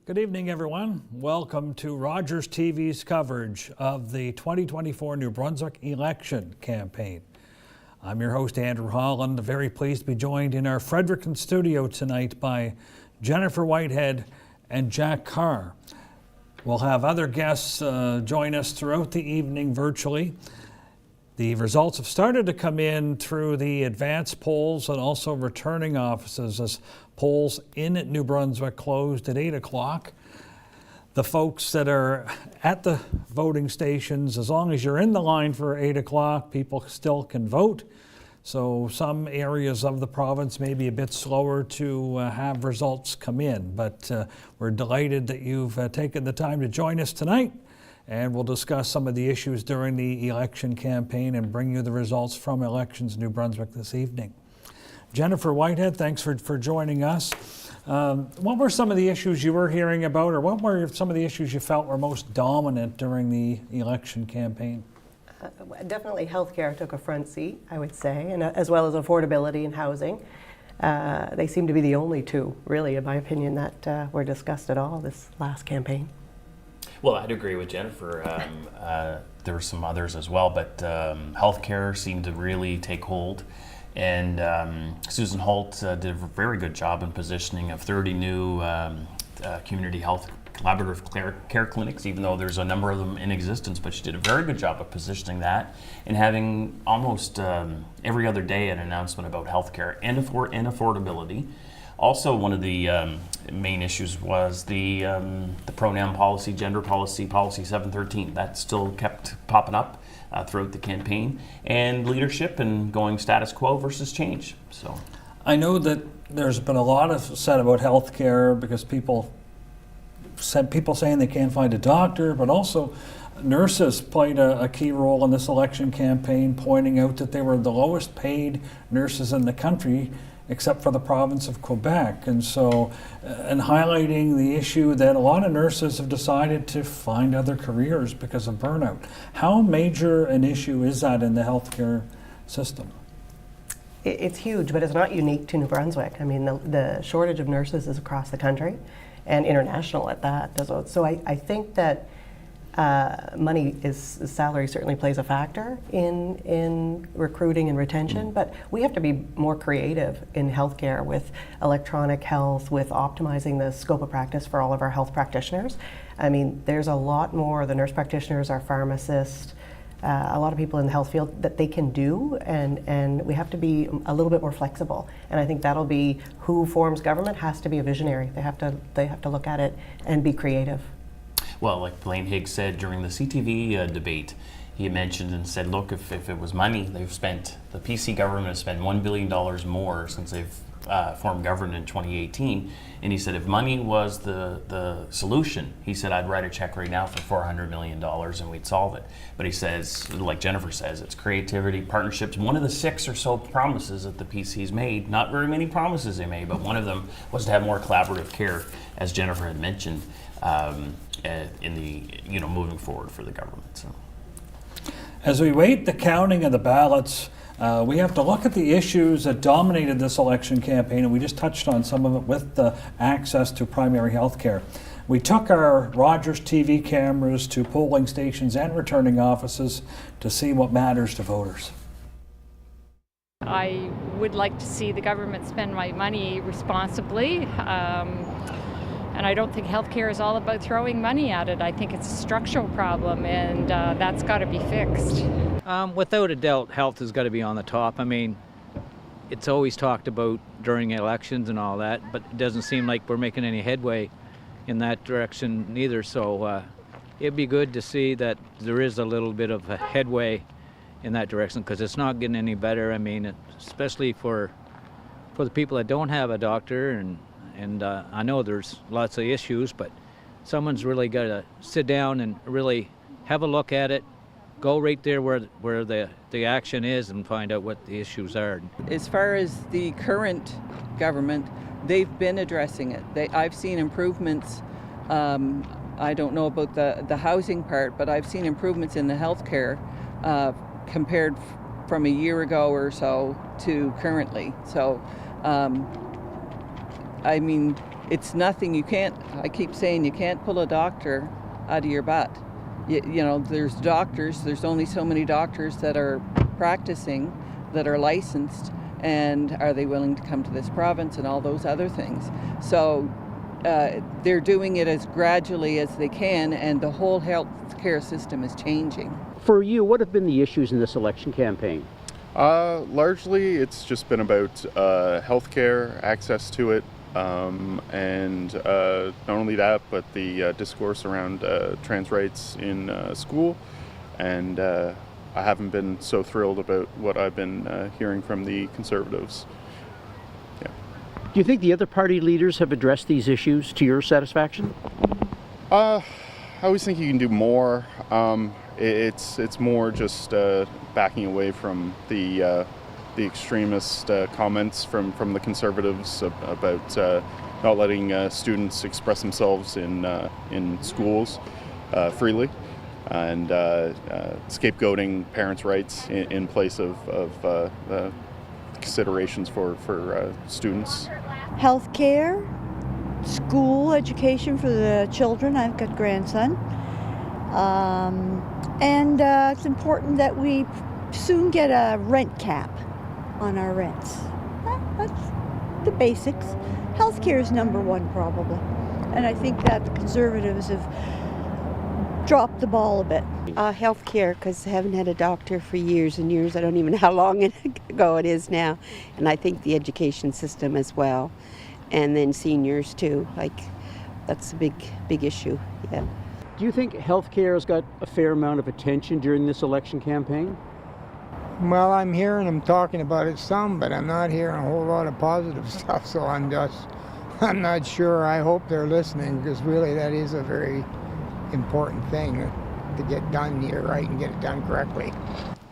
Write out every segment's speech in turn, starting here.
Good evening, everyone. Welcome to Rogers TV's coverage of the 2024 New Brunswick election campaign. I'm your host, Andrew Holland. Very pleased to be joined in our Fredericton studio tonight by Jennifer Whitehead and Jack Carr. We'll have other guests join us throughout the evening virtually. The results have started to come in through the advanced polls and also returning offices as polls in New Brunswick closed at 8 o'clock. The folks that are at the voting stations, as long as you're in the line for 8 o'clock, people still can vote. So some areas of the province may be a bit slower to have results come in, but we're delighted that you've taken the time to join us tonight. And we'll discuss some of the issues during the election campaign and bring you the results from elections in New Brunswick this evening. Jennifer Whitehead, thanks for joining us. What were some of the issues you were hearing about, or what were some of the issues you felt were most dominant during the election campaign? Definitely healthcare took a front seat, I would say, and as well as affordability and housing. They seem to be the only two, really, in my opinion, that were discussed at all this last campaign. Well, I'd agree with Jennifer. There were some others as well, but healthcare seemed to really take hold. And Susan Holt did a very good job in positioning of 30 new community health collaborative care clinics, even though there's a number of them in existence, but she did a very good job of positioning that and having almost every other day an announcement about healthcare and affordability. Also, one of the main issues was the pronoun policy, gender policy, policy 713. That still kept popping up throughout the campaign, and leadership and going status quo versus change. So, I know that there's been a lot of said about healthcare because people saying they can't find a doctor, but also nurses played a key role in this election campaign, pointing out that they were the lowest paid nurses in the country, except for the province of Quebec. And so, and highlighting the issue that a lot of nurses have decided to find other careers because of burnout. How major an issue is that in the healthcare system? It's huge, but it's not unique to New Brunswick. I mean, the shortage of nurses is across the country and international at that. So I think that salary certainly plays a factor in recruiting and retention, but we have to be more creative in healthcare with electronic health, with optimizing the scope of practice for all of our health practitioners. I mean, there's a lot more, the nurse practitioners, our pharmacists, a lot of people in the health field that they can do, and we have to be a little bit more flexible. And I think that'll be who forms government has to be a visionary. They have to look at it and be creative. well, like Blaine Higgs said during the CTV debate, he mentioned and said, look, if it was money, the PC government has spent $1 billion more since they've formed government in 2018. And he said, if money was the solution, he said, I'd write a check right now for $400 million and we'd solve it. But he says, like Jennifer says, it's creativity, partnerships. One of the 6 or so promises that the PC's made, not very many promises they made, but one of them was to have more collaborative care, as Jennifer had mentioned, in the, moving forward for the government. So, as we wait the counting of the ballots, we have to look at the issues that dominated this election campaign, and we just touched on some of it with the access to primary health care. We took our Rogers TV cameras to polling stations and returning offices to see what matters to voters. I would like to see the government spend my money responsibly. And I don't think healthcare is all about throwing money at it. I think it's a structural problem, and that's got to be fixed. Without a doubt, health has got to be on the top. I mean, it's always talked about during elections and all that, but it doesn't seem like we're making any headway in that direction neither. So it'd be good to see that there is a little bit of a headway in that direction, because it's not getting any better. I mean, especially for the people that don't have a doctor, and I know there's lots of issues, but someone's really got to sit down and really have a look at it, go right there where the action is and find out what the issues are. As far as the current government, they've been addressing it. I've seen improvements. I don't know about the housing part, but I've seen improvements in the healthcare compared from a year ago or so to currently. So, I mean, it's nothing. I keep saying you can't pull a doctor out of your butt. There's doctors, there's only so many doctors that are practicing, that are licensed, and are they willing to come to this province and all those other things. So they're doing it as gradually as they can, and the whole health care system is changing. For you, what have been the issues in this election campaign? Largely, it's just been about healthcare, access to it, and not only that, but the discourse around trans rights in school. And I haven't been so thrilled about what I've been hearing from the Conservatives. Yeah. Do you think the other party leaders have addressed these issues to your satisfaction? I always think you can do more. It's more just backing away from the extremist comments from the Conservatives about not letting students express themselves in schools freely, and scapegoating parents' rights in place of considerations for students. Healthcare, school education for the children. I've got a grandson. And it's important that we soon get a rent cap on our rents. That's the basics. Healthcare is number one, probably. And I think that the Conservatives have dropped the ball a bit. Healthcare, because I haven't had a doctor for years and years. I don't even know how long ago it is now. And I think the education system as well. And then seniors too. That's a big issue, yeah. Do you think healthcare has got a fair amount of attention during this election campaign? Well, I'm hearing them talking about it some, but I'm not hearing a whole lot of positive stuff, so I'm not sure. I hope they're listening, because really that is a very important thing to get done here right and get it done correctly.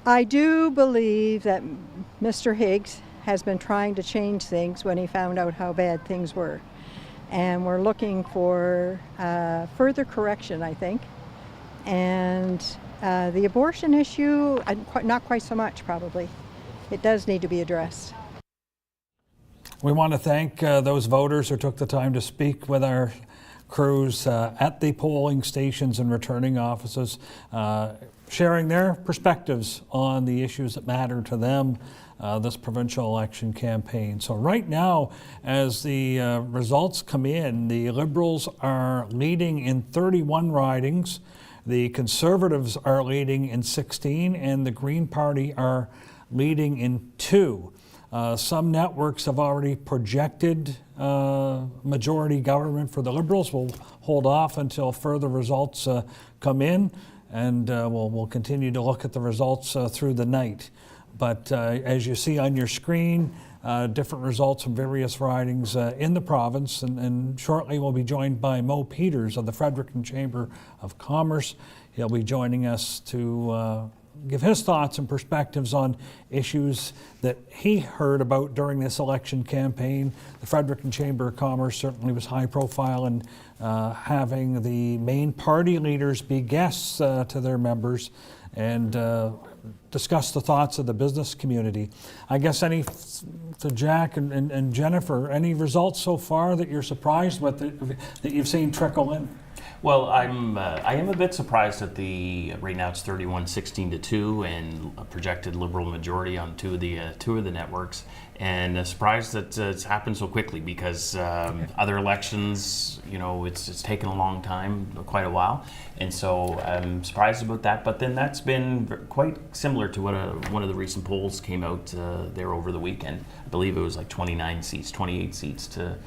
I do believe that Mr. Higgs has been trying to change things when he found out how bad things were. And we're looking for further correction, I think. And the abortion issue, not quite so much, probably. It does need to be addressed. We want to thank those voters who took the time to speak with our crews at the polling stations and returning offices, sharing their perspectives on the issues that matter to them this provincial election campaign. So right now, as the results come in, the Liberals are leading in 31 ridings, the Conservatives are leading in 16, and the Green Party are leading in 2. Some networks have already projected majority government for the Liberals. We'll hold off until further results come in, and we'll continue to look at the results through the night. But as you see on your screen, different results from various ridings in the province, and shortly we'll be joined by Mo Peters of the Fredericton Chamber of Commerce. He'll be joining us to give his thoughts and perspectives on issues that he heard about during this election campaign. The Fredericton Chamber of Commerce certainly was high profile in having the main party leaders be guests to their members and discuss the thoughts of the business community. I guess to Jack and Jennifer, any results so far that you're surprised with that you've seen trickle in? Well, I am a bit surprised at right now it's 31-16-2 and a projected Liberal majority on two of the networks, and surprised that it's happened so quickly, because other elections, it's taken a long time, quite a while, and so I'm surprised about that. But then that's been quite similar to what one of the recent polls came out there over the weekend. I believe it was like 28 seats to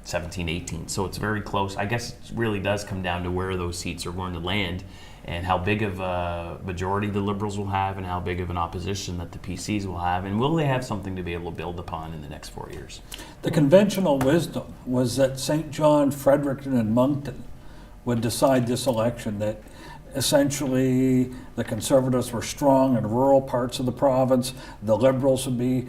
17, 18. So it's very close. I guess it really does come down to where those seats are going to land and how big of a majority the Liberals will have and how big of an opposition that the PCs will have. And will they have something to be able to build upon in the next 4 years? The conventional wisdom was that St. John, Fredericton, and Moncton would decide this election, that essentially the Conservatives were strong in rural parts of the province, the Liberals would be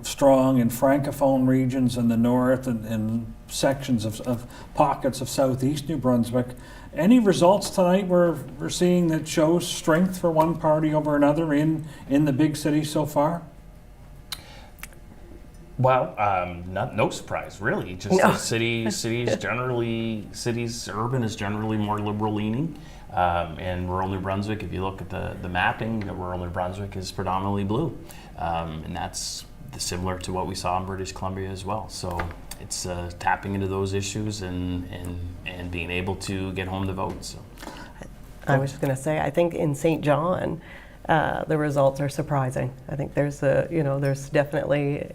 strong in Francophone regions in the north and sections of pockets of southeast New Brunswick. Any results tonight we're seeing that shows strength for one party over another in the big city so far? Well, no surprise, really. Just No. that urban is generally more liberal leaning. And rural New Brunswick, if you look at the mapping, rural New Brunswick is predominantly blue. And that's similar to what we saw in British Columbia as well. So it's tapping into those issues and being able to get home the vote. So. I was just going to say, I think in St. John, the results are surprising. I think there's definitely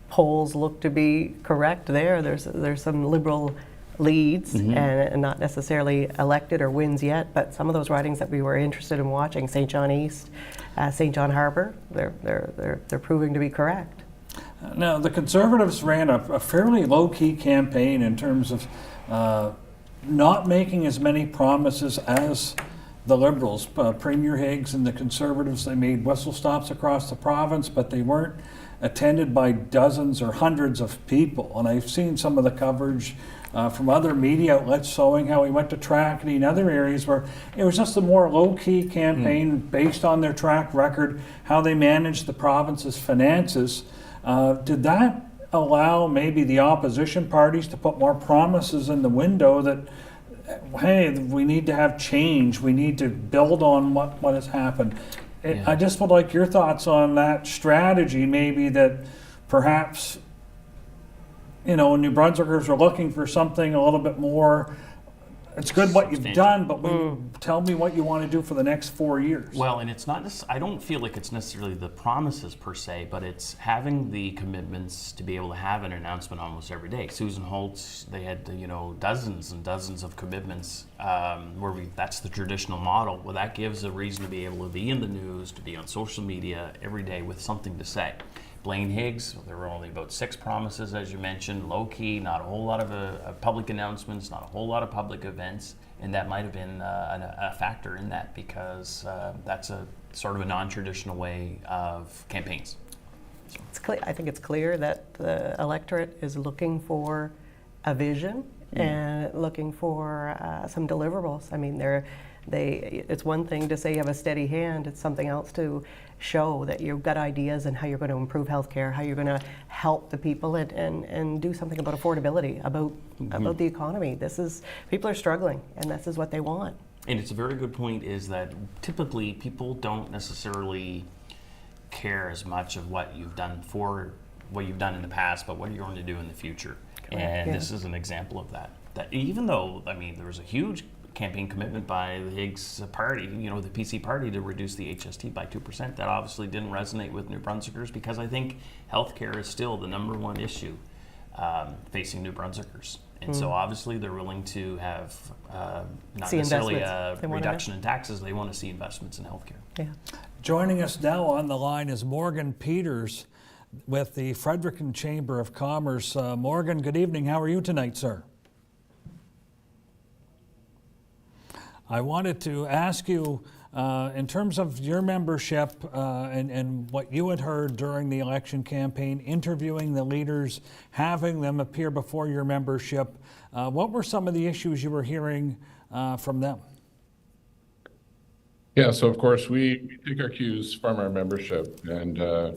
polls look to be correct there. There's some liberal leads and not necessarily elected or wins yet, but some of those ridings that we were interested in watching, St. John East, St. John Harbour, they're proving to be correct. Now, the Conservatives ran a fairly low-key campaign in terms of not making as many promises as the Liberals. Premier Higgs and the Conservatives, they made whistle stops across the province, but they weren't attended by dozens or hundreds of people. And I've seen some of the coverage from other media outlets showing how he went to Trackney and other areas where it was just a more low-key campaign based on their track record, how they managed the province's finances. Did that allow maybe the opposition parties to put more promises in the window that, hey, we need to have change, we need to build on what has happened? I just would like your thoughts on that strategy, maybe that perhaps, New Brunswickers are looking for something a little bit more. It's good what you've done, but tell me what you want to do for the next 4 years. Well, and it's not. I don't feel like it's necessarily the promises per se, but it's having the commitments to be able to have an announcement almost every day. Susan Holtz, they had dozens and dozens of commitments. That's the traditional model. Well, that gives a reason to be able to be in the news, to be on social media every day with something to say. Blaine Higgs, there were only about 6 promises, as you mentioned, low-key, not a whole lot of public announcements, not a whole lot of public events, and that might have been a factor in that because that's a sort of a non-traditional way of campaigns. So. It's clear. I think it's clear that the electorate is looking for a vision and looking for some deliverables. I mean, it's one thing to say you have a steady hand, it's something else to show that you've got ideas and how you're going to improve healthcare, how you're going to help the people and do something about affordability, about the economy. People are struggling, and this is what they want. And it's a very good point is that typically people don't necessarily care as much of what you've done in the past, but what you're going to do in the future. And this is an example of that. That even though, there was a huge campaign commitment by the Higgs party, the PC party, to reduce the HST by 2%. That obviously didn't resonate with New Brunswickers because I think healthcare is still the number one issue facing New Brunswickers. And so obviously they're willing to have not necessarily a reduction in taxes, they want to see investments in healthcare. Yeah. Joining us now on the line is Morgan Peters with the Fredericton Chamber of Commerce. Morgan, good evening. How are you tonight, sir? I wanted to ask you, in terms of your membership and what you had heard during the election campaign, interviewing the leaders, having them appear before your membership, what were some of the issues you were hearing from them? Yeah, so of course we take our cues from our membership, and I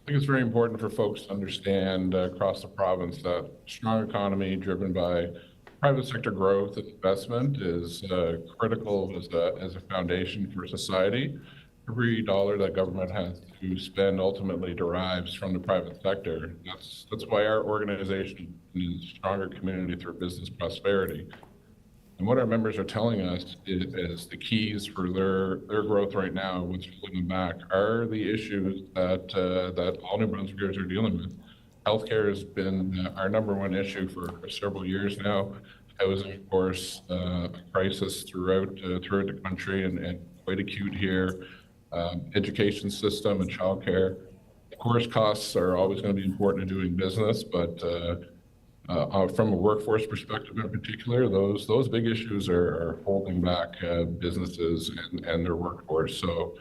think it's very important for folks to understand across the province that strong economy driven by private sector growth and investment is critical as a foundation for society. Every dollar that government has to spend ultimately derives from the private sector. That's why our organization is Stronger Community Through Business Prosperity. And what our members are telling us is the keys for their growth right now, what's holding them back, are the issues that all New Brunswickers are dealing with. Healthcare has been our number one issue for several years now. Housing, of course, a crisis throughout the country and quite acute here. Education system and childcare. Of course, costs are always going to be important in doing business, but from a workforce perspective in particular, those big issues are holding back businesses and their workforce. So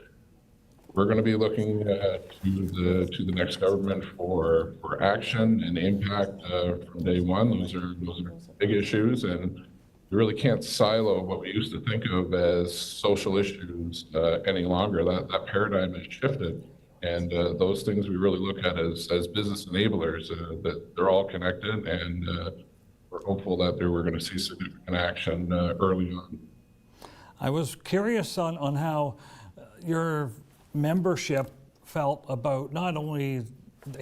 we're going to be looking to the next government for action and impact from day one. Those are big issues, and we really can't silo what we used to think of as social issues any longer. That paradigm has shifted. And those things we really look at as business enablers, that they're all connected, and we're hopeful that we're going to see significant action early on. I was curious on how your membership felt about not only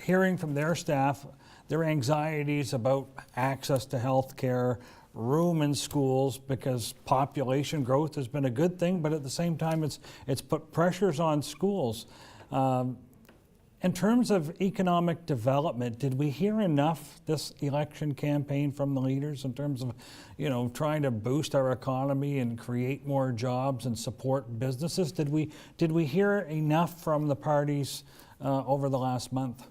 hearing from their staff, their anxieties about access to health care, room in schools, because population growth has been a good thing, but at the same time it's put pressures on schools. In terms of economic development, did we hear enough this election campaign from the leaders in terms of, trying to boost our economy and create more jobs and support businesses? Did we hear enough from the parties over the last month?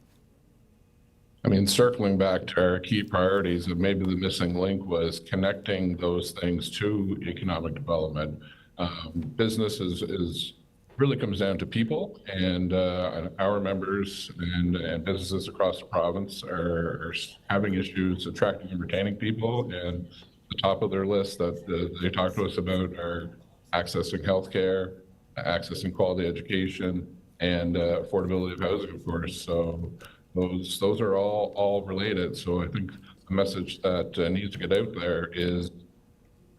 I mean, circling back to our key priorities, and maybe the missing link was connecting those things to economic development. Business is really comes down to people, and our members and businesses across the province are having issues attracting and retaining people. And the top of their list that they talk to us about are accessing healthcare, accessing quality education, and affordability of housing, of course. So those are all related. So I think the message that needs to get out there is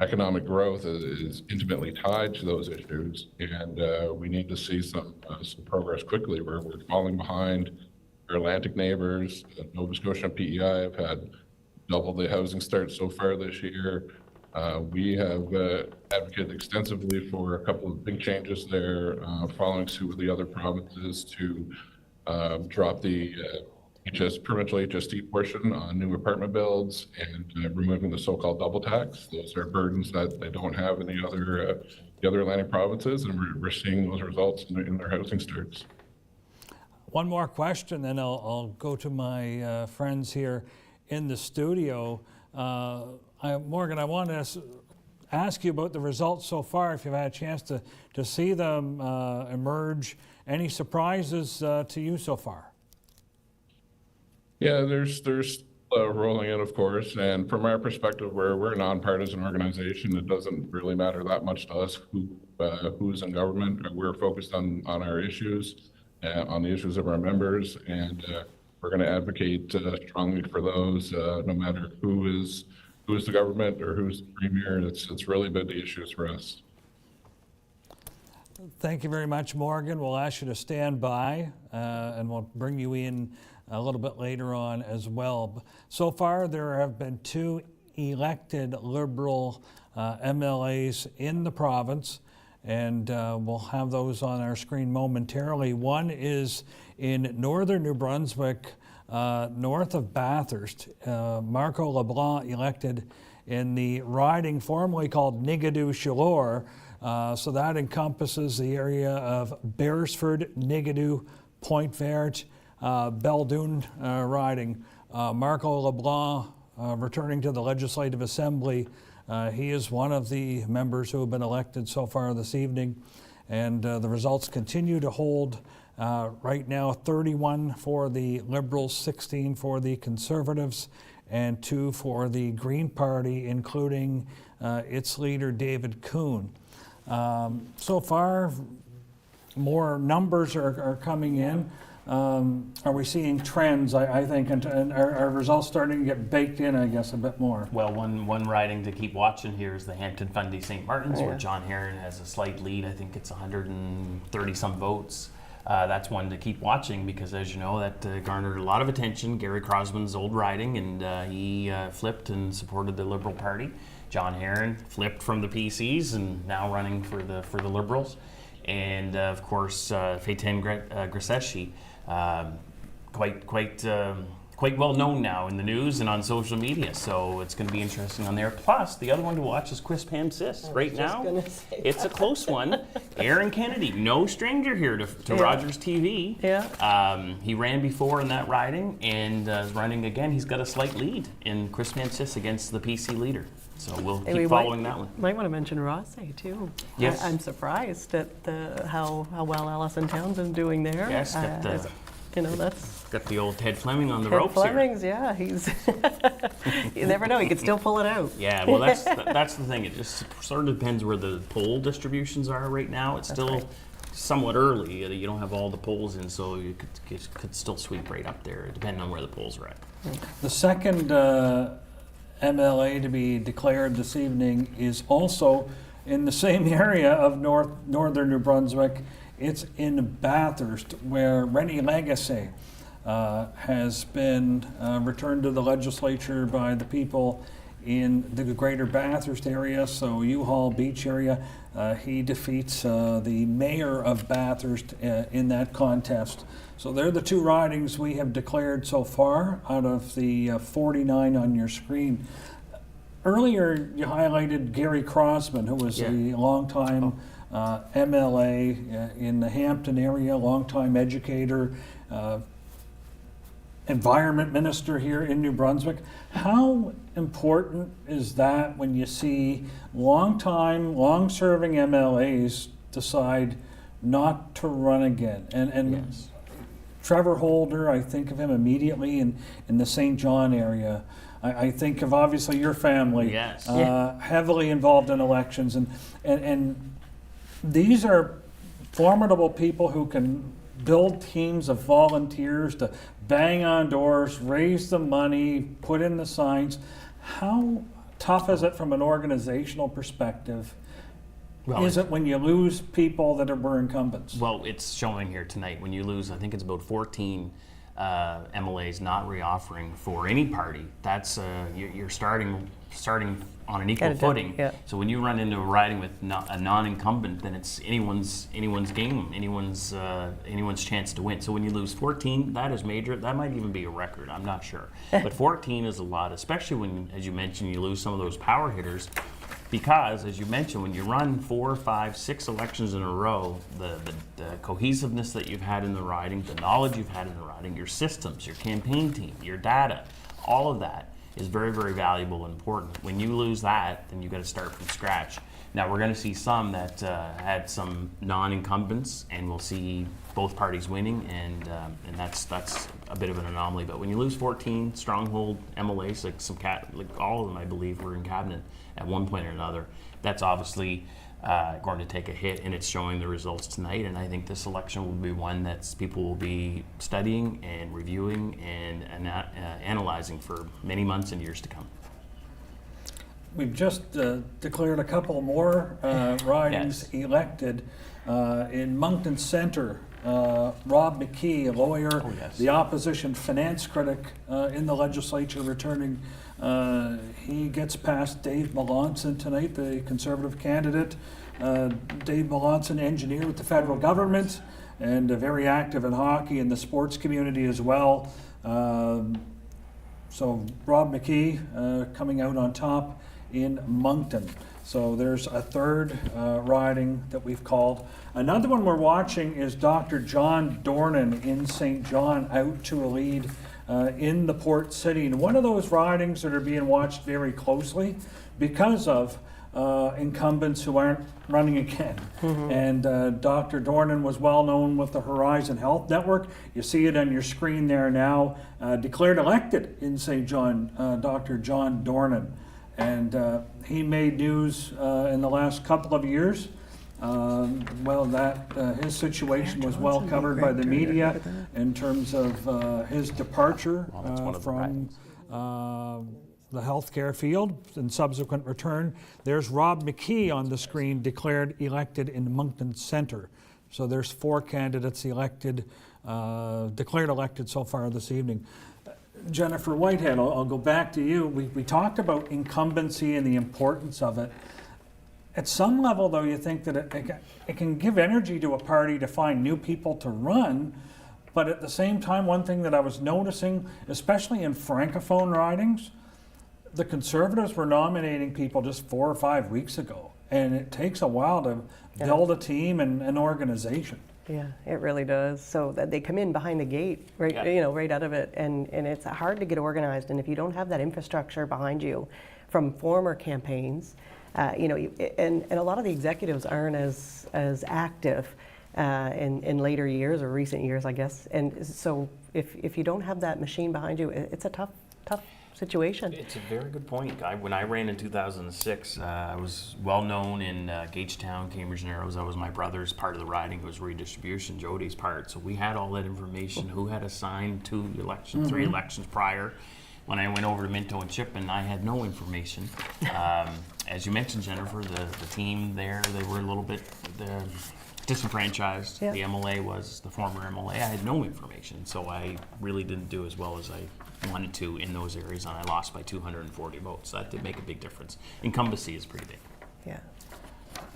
economic growth is intimately tied to those issues, and we need to see some progress quickly. We're falling behind our Atlantic neighbors. Nova Scotia and PEI have had double the housing starts so far this year. We have advocated extensively for a couple of big changes there, following suit with the other provinces to drop the provincial HST portion on new apartment builds and removing the so-called double tax. Those are burdens that they don't have in the other Atlantic provinces, and we're seeing those results in their housing starts. One more question, then I'll go to my friends here in the studio. Morgan, I want to ask you about the results so far, if you've had a chance to see them emerge. Any surprises to you so far? Yeah, there's rolling in, of course, and from our perspective, we're a nonpartisan organization. It doesn't really matter that much to us who's in government. We're focused on our issues, on the issues of our members, and we're going to advocate strongly for those, no matter who is the government or who's the premier. It's really been the issues for us. Thank you very much, Morgan. We'll ask you to stand by, and we'll bring you in a little bit later on as well. So far, there have been 2 elected Liberal MLAs in the province, and we'll have those on our screen momentarily. One is in northern New Brunswick, north of Bathurst. Marco LeBlanc elected in the riding formerly called Nigadoo-Chaleur. So that encompasses the area of Beresford, Nigadoo, Point Verte, Beldoon riding. Marco LeBlanc returning to the Legislative Assembly. He is one of the members who have been elected so far this evening, and the results continue to hold. Right now, 31 for the Liberals, 16 for the Conservatives, and 2 for the Green Party, including its leader, David Kuhn. So far, more numbers are coming in. Are we seeing trends, I think, and are results starting to get baked in, I guess, a bit more? Well, one riding to keep watching here is the Hampton-Fundy St. Martin's, where John Herron has a slight lead. I think it's 130-some votes. That's one to keep watching because, as you know, that garnered a lot of attention. Gary Crosman's old riding, and he flipped and supported the Liberal Party. John Herron flipped from the PCs and now running for the Liberals. And of course, Fétine Grassechi, quite well known now in the news and on social media. So it's going to be interesting on there. Plus, the other one to watch is Chris Pam-Sis. Right now, it's a close one. Aaron Kennedy, no stranger here to Rogers TV. Yeah. He ran before in that riding and is running again. He's got a slight lead in Chris Pam-Sis against the PC leader. So we'll keep following that one. Might want to mention Rossay too. Yes. I'm surprised at how well Alison Townsend's doing there. Yes, that's got the old Ted Fleming on the Ted ropes Fleming's, here. yeah, he's you never know, he could still pull it out. Yeah, well, that's the thing. It just sort of depends where the poll distributions are right now. It's somewhat early. You don't have all the polls in, so you could still sweep right up there, depending on where the polls are at. The second MLA to be declared this evening is also in the same area of northern New Brunswick. It's in Bathurst, where Rennie Lagacé has been returned to the legislature by the people in the greater Bathurst area, so U-Haul Beach area. He defeats the mayor of Bathurst in that contest. So they're the two ridings we have declared so far out of the 49 on your screen. Earlier, you highlighted Gary Crossman, who was a longtime MLA in the Hampton area, longtime educator, environment minister here in New Brunswick. How important is that when you see long-serving MLAs decide not to run again? And Yes. Trevor Holder, I think of him immediately in the St. John area. I think of obviously your family, Yes. heavily involved in elections, and these are formidable people who can build teams of volunteers to bang on doors, raise the money, put in the signs. How tough is it from an organizational perspective? Well, Is it when you lose people that were incumbents? Well, it's showing here tonight. When you lose, I think it's about 14 MLAs not reoffering for any party. That's you're starting on an equal footing. Yeah. So when you run into a riding with a non-incumbent, then it's anyone's game, anyone's chance to win. So when you lose 14, that is major. That might even be a record. I'm not sure, but 14 is a lot, especially when, as you mentioned, you lose some of those power hitters. Because, as you mentioned, when you run 4, 5, 6 elections in a row, the cohesiveness that you've had in the riding, the knowledge you've had in the riding, your systems, your campaign team, your data, all of that is very, very valuable and important. When you lose that, then you've got to start from scratch. Now, we're going to see some that had some non-incumbents, and we'll see both parties winning, and that's a bit of an anomaly. But when you lose 14 stronghold MLAs, like all of them, I believe, were in cabinet at one point or another, that's obviously going to take a hit, and it's showing the results tonight. And I think this election will be one that people will be studying and reviewing and analyzing for many months and years to come. We've just declared a couple more ridings elected in Moncton Centre. Rob McKee, a lawyer, the opposition finance critic in the legislature, returning. He gets past Dave Melanson tonight, the Conservative candidate. Dave Melanson, engineer with the federal government, and very active in hockey and the sports community as well. So Rob McKee coming out on top in Moncton. So there's a third riding that we've called. Another one we're watching is Dr. John Dornan in St. John, out to a lead in the Port City. And one of those ridings that are being watched very closely because of incumbents who aren't running again. And Dr. Dornan was well known with the Horizon Health Network. You see it on your screen there now. Declared elected in St. John, Dr. John Dornan. And he made news in the last couple of years. His situation was well covered by the media in terms of his departure from the healthcare field and subsequent return. There's Rob McKee on the screen, declared elected in Moncton Centre. So there's 4 candidates elected, declared elected so far this evening. Jennifer Whitehead, I'll go back to you. We talked about incumbency and the importance of it. At some level, though, you think that it can give energy to a party to find new people to run, but at the same time, one thing that I was noticing, especially in Francophone ridings, the Conservatives were nominating people just 4 or 5 weeks ago, and it takes a while to build a team and an organization. Yeah, it really does. So that they come in behind the gate, right, right out of it, and it's hard to get organized. And if you don't have that infrastructure behind you from former campaigns, and a lot of the executives aren't as active in later years or recent years, I guess. And so if you don't have that machine behind you, it's a tough tough situation. It's a very good point. When I ran in 2006, I was well known in Gagetown, Cambridge Narrows. That was my brother's part of the riding. It was redistribution, Jody's part. So we had all that information, who had assigned 2 elections, 3 elections prior. When I went over to Minto and Chipman, I had no information. As you mentioned, Jennifer, the team there, they were a little bit disenfranchised. Yeah. The MLA was the former MLA. I had no information, so I really didn't do as well as I wanted to in those areas, and I lost by 240 votes. That did make a big difference. Incumbency is pretty big. Yeah.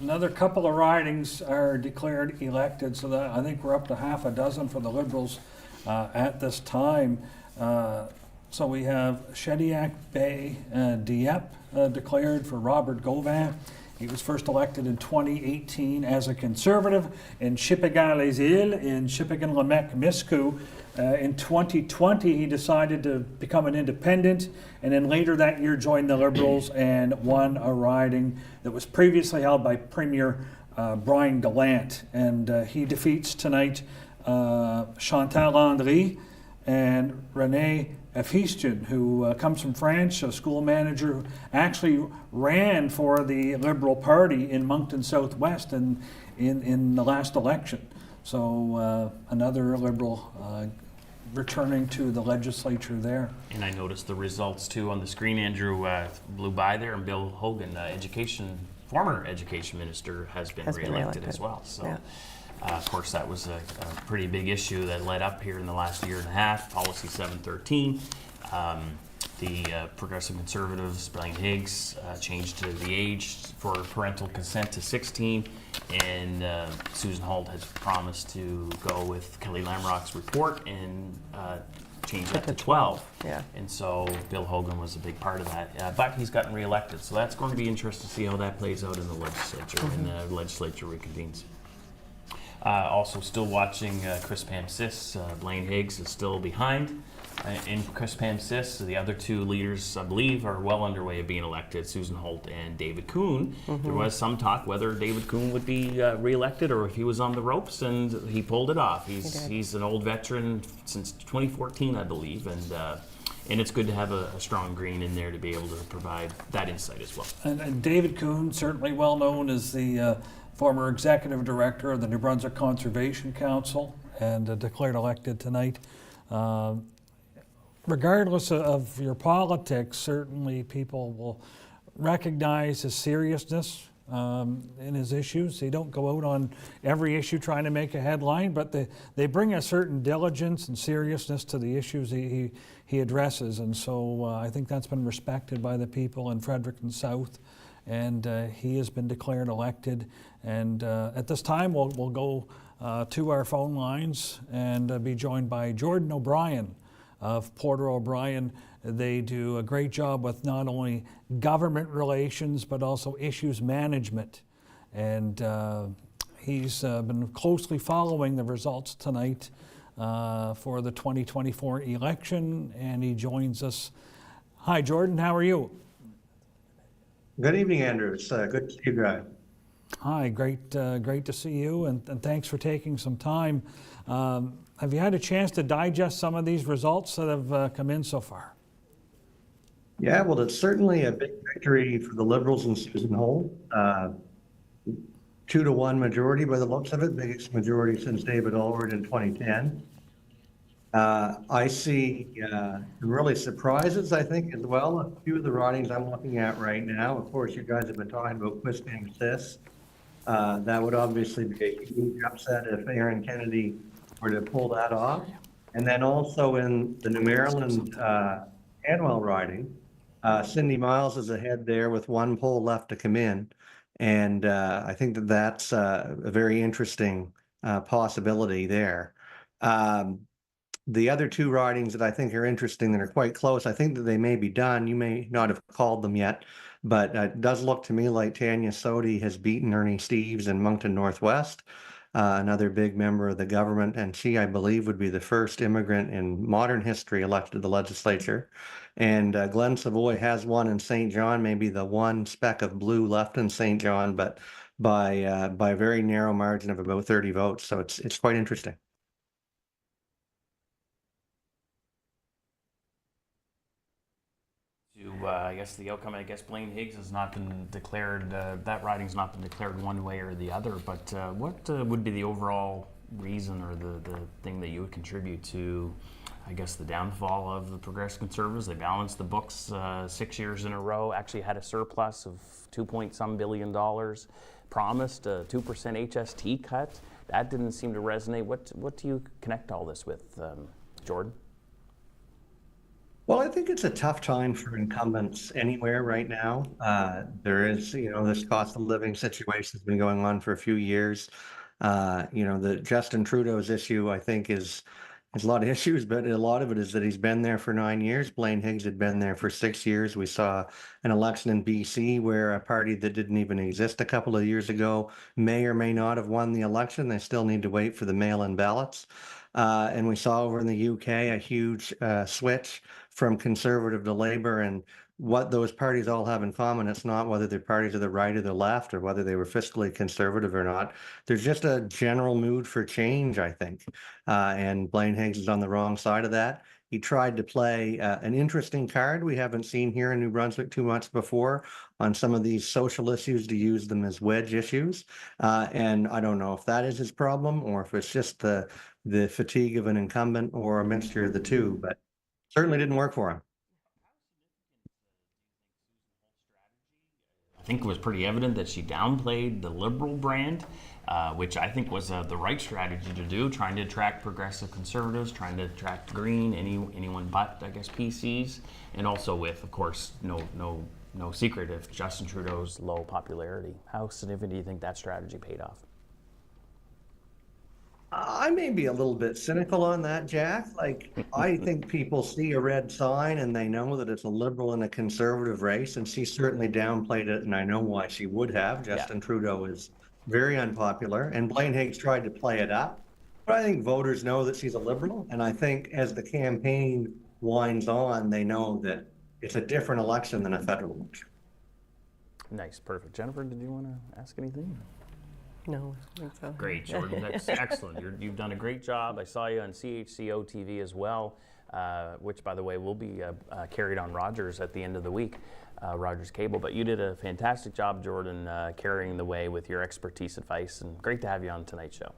Another couple of ridings are declared elected, so that I think we're up to half a dozen for the Liberals at this time. So we have Shediac Bay Dieppe declared for Robert Gauvin. He was first elected in 2018 as a Conservative in Shippagan-les-Îles in Shippagan-Lemec-Miscou. In 2020, he decided to become an independent, and then later that year joined the Liberals and won a riding that was previously held by Premier Brian Gallant. And he defeats tonight Chantal Landry and René Efistien, who comes from France, a school manager who actually ran for the Liberal Party in Moncton Southwest in the last election. So another Liberal returning to the legislature there. And I noticed the results too on the screen. Andrew blew by there, and Bill Hogan, former education minister, has been re-elected as well. So. Yeah. Of course, that was a pretty big issue that led up here in the last year and a half, Policy 713. The Progressive Conservatives, Blaine Higgs, changed the age for parental consent to 16, and Susan Holt has promised to go with Kelly Lamrock's report and change that to 12. Yeah. And so Bill Hogan was a big part of that, but he's gotten re-elected. So that's going to be interesting to see how that plays out in the legislature when the legislature reconvenes. Also still watching Chris Pam-Sis. Blaine Higgs is still behind in Chris Pam-Sis. The other 2 leaders, I believe, are well underway of being elected, Susan Holt and David Kuhn. There was some talk whether David Kuhn would be re-elected or if he was on the ropes, and he pulled it off. He's an old veteran since 2014, I believe, and it's good to have a strong Green in there to be able to provide that insight as well. And David Kuhn, certainly well known as the former executive director of the New Brunswick Conservation Council, and declared elected tonight. Regardless of your politics, certainly people will recognize his seriousness in his issues. They don't go out on every issue trying to make a headline, but they bring a certain diligence and seriousness to the issues he addresses, and so I think that's been respected by the people in Fredericton South, and he has been declared elected. And at this time, we'll go to our phone lines and be joined by Jordan O'Brien of Porter O'Brien. They do a great job with not only government relations, but also issues management. And he's been closely following the results tonight for the 2024 election, and he joins us. Hi, Jordan, how are you? Good evening, Andrew. It's good to see you guys. Hi, great to see you, and thanks for taking some time. Have you had a chance to digest some of these results that have come in so far? Yeah, well, it's certainly a big victory for the Liberals and Susan Holt. 2-1 majority by the looks of it, biggest majority since David Allward in 2010. I see really surprises, I think, as well. A few of the ridings I'm looking at right now. Of course, you guys have been talking about Chris Pam-Sis. That would obviously be a huge upset if Aaron Kennedy were to pull that off. And then also in the New Maryland Hanwell riding, Cindy Miles is ahead there with 1 poll left to come in. And I think that's a very interesting possibility there. The other 2 ridings that I think are interesting that are quite close, I think that they may be done. You may not have called them yet, but it does look to me like Tanya Sodi has beaten Ernie Steeves in Moncton Northwest, another big member of the government, and she, I believe, would be the first immigrant in modern history elected to the legislature. And Glenn Savoy has won in St. John, maybe the one speck of blue left in St. John, but by a very narrow margin of about 30 votes. So it's quite interesting. I guess the outcome, I guess Blaine Higgs has not been declared, that riding's not been declared one way or the other, but what would be the overall reason or the thing that you would contribute to, I guess, the downfall of the Progressive Conservatives? They balanced the books 6 years in a row, actually had a surplus of $2.some billion, promised a 2% HST cut. That didn't seem to resonate. What do you connect all this with, Jordan? Well, I think it's a tough time for incumbents anywhere right now. There is, this cost of living situation has been going on for a few years. The Justin Trudeau's issue, I think, is a lot of issues, but a lot of it is that he's been there for 9 years. Blaine Higgs had been there for 6 years. We saw an election in BC where a party that didn't even exist a couple of years ago may or may not have won the election. They still need to wait for the mail-in ballots. And we saw over in the UK a huge switch from Conservative to Labour, and what those parties all have in common, it's not whether they're parties to the right or the left or whether they were fiscally conservative or not. There's just a general mood for change, I think. And Blaine Higgs is on the wrong side of that. He tried to play an interesting card we haven't seen here in New Brunswick too much before on some of these social issues, to use them as wedge issues. And I don't know if that is his problem or if it's just the fatigue of an incumbent or a mixture of the two, but certainly didn't work for him. I think it was pretty evident that she downplayed the Liberal brand, which I think was the right strategy to do, trying to attract Progressive Conservatives, trying to attract Green, anyone but, I guess, PCs, and also with, of course, no secret of Justin Trudeau's low popularity. How significant do you think that strategy paid off? I may be a little bit cynical on that, Jack. I think people see a red sign and they know that it's a Liberal and a Conservative race, and she certainly downplayed it, and I know why she would have. Justin Trudeau is very unpopular, and Blaine Higgs tried to play it up. But I think voters know that she's a Liberal, and I think as the campaign winds on, they know that it's a different election than a federal election. Nice, perfect. Jennifer, did you want to ask anything? No, I think so. Great, Jordan. That's excellent. You've done a great job. I saw you on CHCO TV as well, which, by the way, will be carried on Rogers at the end of the week, Rogers Cable. But you did a fantastic job, Jordan, carrying the way with your expertise, advice, and great to have you on tonight's show.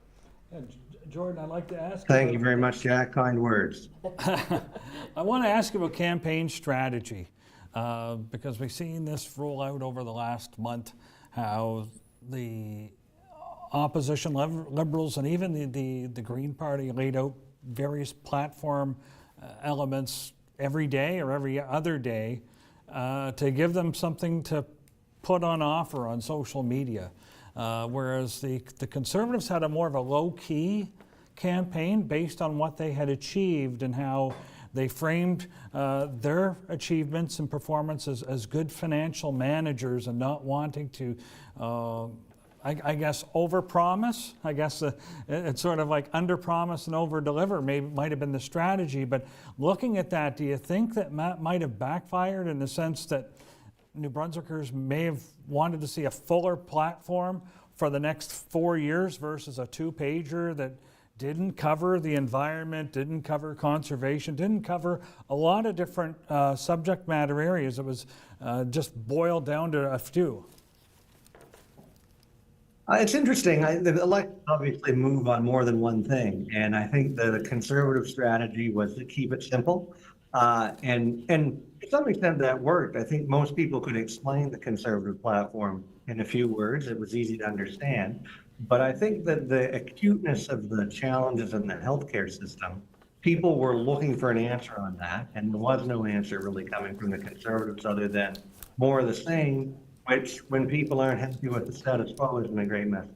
Jordan, I'd like to ask Thank you very much, Jack. Kind words. I want to ask you about campaign strategy, because we've seen this roll out over the last month, how the opposition Liberals and even the Green Party laid out various platform elements every day or every other day to give them something to put on offer on social media. Whereas the Conservatives had a more of a low-key campaign based on what they had achieved and how they framed their achievements and performances as good financial managers and not wanting to I guess overpromise. I guess it's sort of like underpromise and overdeliver might have been the strategy. But looking at that, do you think that might have backfired in the sense that New Brunswickers may have wanted to see a fuller platform for the next 4 years versus a two-pager that didn't cover the environment, didn't cover conservation, didn't cover a lot of different subject matter areas? It was just boiled down to a few. It's interesting. The elections obviously move on more than one thing, and I think the Conservative strategy was to keep it simple, and to some extent that worked. I think most people could explain the Conservative platform in a few words. It was easy to understand, but I think that the acuteness of the challenges in the healthcare system, people were looking for an answer on that, and there was no answer really coming from the Conservatives other than more of the same, which, when people aren't happy with the status quo, isn't a great message.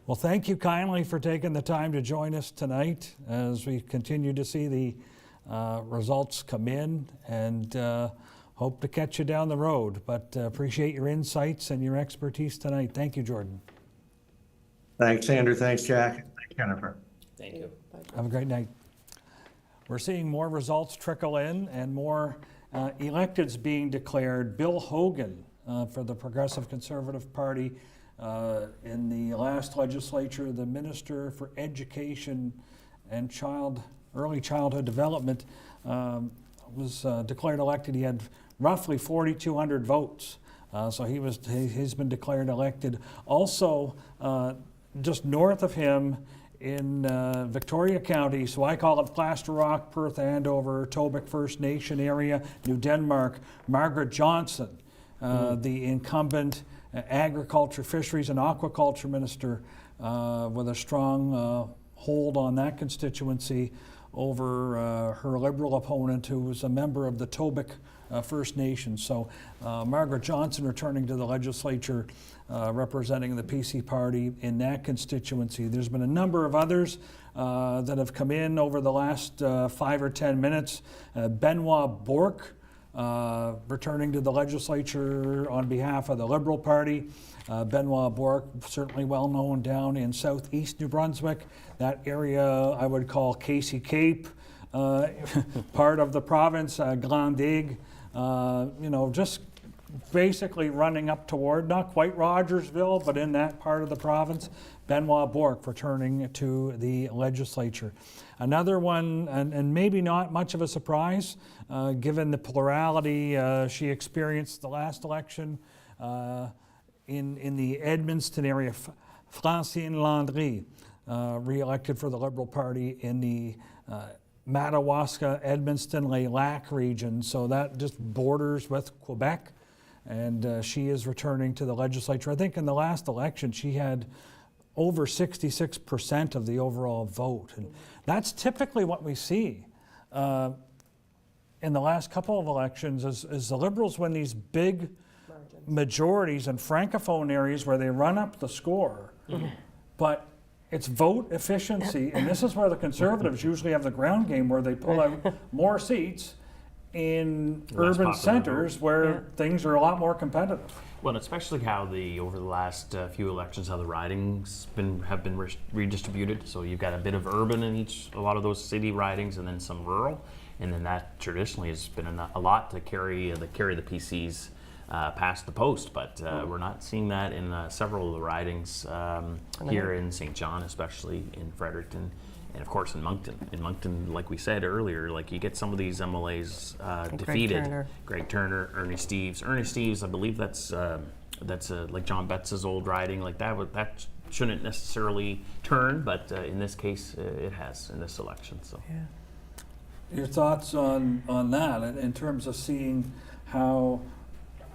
Well, thank you kindly for taking the time to join us tonight as we continue to see the results come in, and hope to catch you down the road. But appreciate your insights and your expertise tonight. Thank you, Jordan. Thanks, Andrew. Thanks, Jack. Thanks, Jennifer. Thank you. Have a great night. We're seeing more results trickle in and more electeds being declared. Bill Hogan for the Progressive Conservative Party in the last legislature, the Minister for Education and Early Childhood Development was declared elected. He had roughly 4,200 votes. So he's been declared elected. Also, just north of him in Victoria County, so I call it Plaster Rock, Perth, Andover, Tobic First Nation area, New Denmark, Margaret Johnson, the incumbent agriculture, fisheries and aquaculture minister, with a strong hold on that constituency over her Liberal opponent, who was a member of the Tobic First Nation. So Margaret Johnson returning to the legislature, representing the PC party in that constituency. There's been a number of others that have come in over the last 5 or 10 minutes. Benoit Bourque, returning to the legislature on behalf of the Liberal Party. Benoit Bourque, certainly well known down in southeast New Brunswick. That area I would call Casey Cape, part of the province, Grand Digue, just basically running up toward, not quite Rogersville, but in that part of the province. Benoit Bourque returning to the legislature. Another one, and maybe not much of a surprise, given the plurality she experienced the last election in the Edmundston area, Francine Landry, re-elected for the Liberal Party in the Madawaska, Edmundston, Lac region, so that just borders with Quebec, and she is returning to the legislature. I think in the last election she had over 66% of the overall vote, and that's typically what we see in the last couple of elections, is the Liberals win these big majorities in Francophone areas where they run up the score, but it's vote efficiency, and this is where the Conservatives usually have the ground game, where they pull out more seats in urban centers where things are a lot more competitive. Well, especially how over the last few elections, how the ridings have been redistributed. So you've got a bit of urban in a lot of those city ridings, and then some rural, and then that traditionally has been a lot to carry the PCs past the post, but we're not seeing that in several of the ridings here in St. John, especially in Fredericton, and of course in Moncton. In Moncton, like we said earlier, like you get some of these MLAs defeated. Greg Turner, Ernie Steves. Ernie Steves, I believe that's like John Betts' old riding. Like that shouldn't necessarily turn, but in this case, it has in this election. So, your thoughts on that in terms of seeing how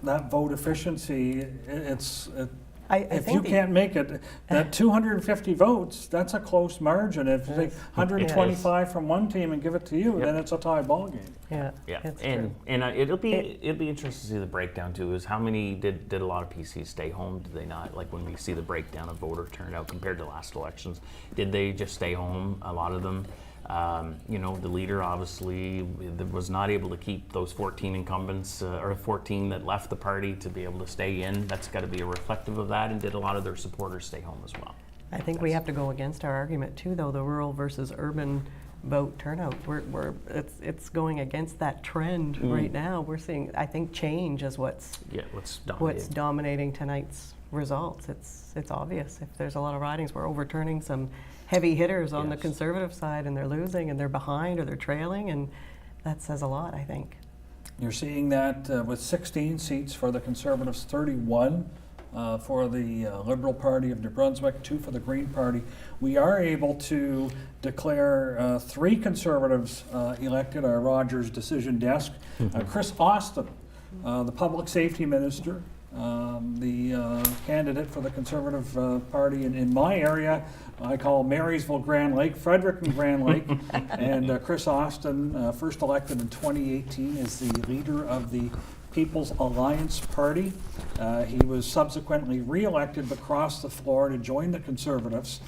that vote efficiency, if you can't make it, that 250 votes, that's a close margin. If you take 125 from one team and give it to you, then it's a tie ball game. Yeah, and it'll be interesting to see the breakdown too. Is how many did a lot of PCs stay home? Did they not? Like when we see the breakdown of voter turnout compared to last elections, did they just stay home? A lot of them. The leader obviously was not able to keep those 14 incumbents or 14 that left the party to be able to stay in. That's got to be a reflective of that. And did a lot of their supporters stay home as well? I think we have to go against our argument too, though, the rural versus urban vote turnout. It's going against that trend right now. We're seeing, I think, change is what's dominating tonight's results. It's obvious. If there's a lot of ridings, we're overturning some heavy hitters on the Conservative side, and they're losing, and they're behind, or they're trailing, and that says a lot, I think. You're seeing that with 16 seats for the Conservatives, 31 for the Liberal Party of New Brunswick, 2 for the Green Party. We are able to declare 3 Conservatives elected, our Rogers decision desk. Chris Austin, the Public Safety Minister, the candidate for the Conservative Party in my area. I call Marysville Grand Lake, Fredericton Grand Lake, and Chris Austin, first elected in 2018, is the leader of the People's Alliance Party. He was subsequently re-elected but crossed the floor to join the Conservatives,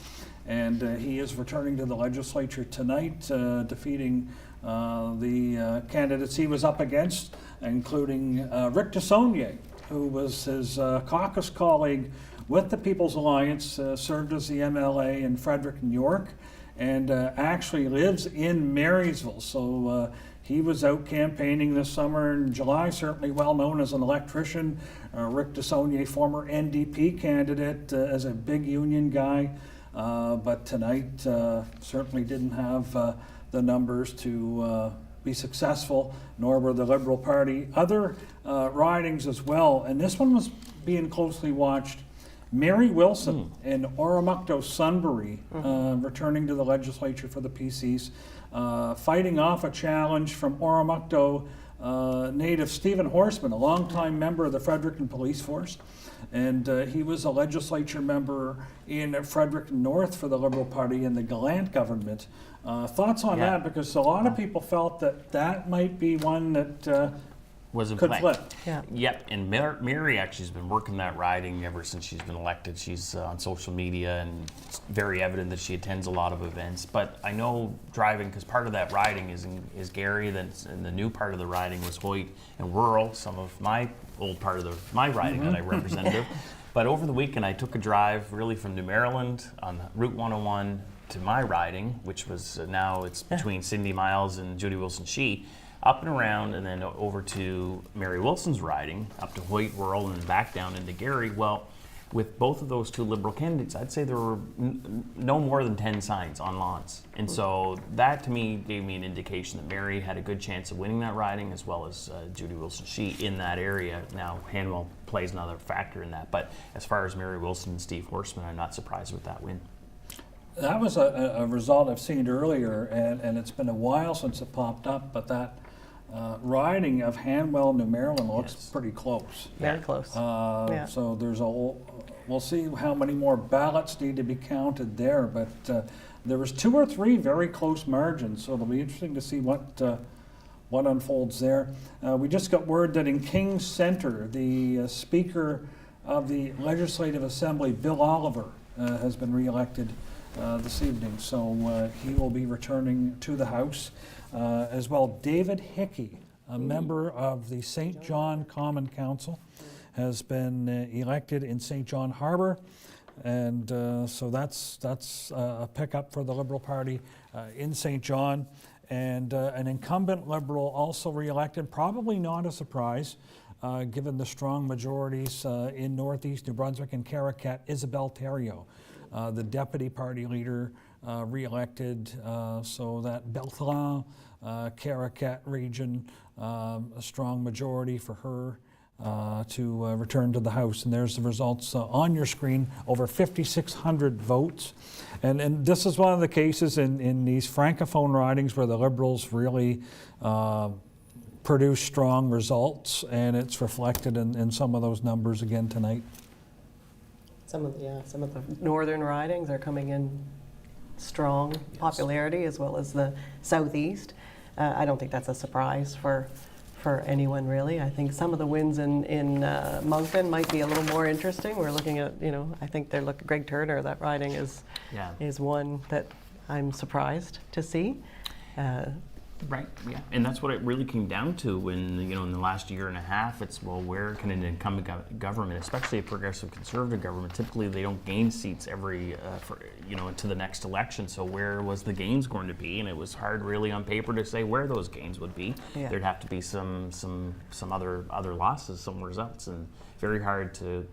and he is returning to the legislature tonight, defeating the candidates he was up against, including Rick Desaulniers, who was his caucus colleague with the People's Alliance, served as the MLA in Fredericton, York, and actually lives in Marysville. So he was out campaigning this summer in July, certainly well known as an electrician. Rick Desaulniers, former NDP candidate, as a big union guy, but tonight certainly didn't have the numbers to be successful, nor were the Liberal Party. Other ridings as well, and this one was being closely watched. Mary Wilson in Oromocto-Sunbury, returning to the legislature for the PCs, fighting off a challenge from Oromocto native Stephen Horseman, a longtime member of the Fredericton Police Force. And he was a legislature member in Fredericton North for the Liberal Party in the Gallant government. Thoughts on that? Because a lot of people felt that that might be one that was in could play. flip. Yeah. Yep, and Mary actually has been working that riding ever since she's been elected. She's on social media, and it's very evident that she attends a lot of events. But I know driving, because part of that riding is Gary, and the new part of the riding was Hoyt and rural, some of my old part of my riding that I represented. But over the weekend, I took a drive really from New Maryland on Route 101 to my riding, which was now it's between Cindy Miles and Judy Wilson-Shee, up and around, and then over to Mary Wilson's riding, up to Hoyt, rural, and then back down into Gary. Well, with both of those two Liberal candidates, I'd say there were no more than 10 signs on lawns. And so that, to me, gave me an indication that Mary had a good chance of winning that riding, as well as Judy Wilson-Shee in that area. Now, Hanwell plays another factor in that. But as far as Mary Wilson and Steve Horseman, I'm not surprised with that win. That was a result I've seen earlier, and it's been a while since it popped up, but that riding of Hanwell, New Maryland looks pretty close. Very close. Yeah. So there's we'll see how many more ballots need to be counted there, but there was 2 or 3 very close margins, so it'll be interesting to see what unfolds there. We just got word that in Kings Center, the Speaker of the Legislative Assembly, Bill Oliver, has been reelected this evening, so he will be returning to the House. As well, David Hickey, a member of the St. John Common Council, has been elected in St. John Harbour, and so that's a pickup for the Liberal Party in St. John. And an incumbent Liberal also re-elected, probably not a surprise, given the strong majorities in Northeast New Brunswick and Caracat, Isabel Theriault, the deputy party leader, re-elected, so that Beltran, Caracat region, a strong majority for her to return to the House. And there's the results on your screen, over 5,600 votes. And this is one of the cases in these Francophone ridings where the Liberals really produce strong results, and it's reflected in some of those numbers again tonight. Some of the northern ridings are coming in strong popularity, as well as the southeast. I don't think that's a surprise for anyone, really. I think some of the wins in Moncton might be a little more interesting. We're looking at, I think Greg Turner, that riding is one that I'm surprised to see. Right, yeah, and that's what it really came down to when, in the last year and a half, it's, well, where can an incumbent government, especially a progressive conservative government, typically they don't gain seats every, to the next election, so where was the gains going to be? And it was hard really on paper to say where those gains would be. Yeah. There'd have to be some other losses somewhere else, and very hard to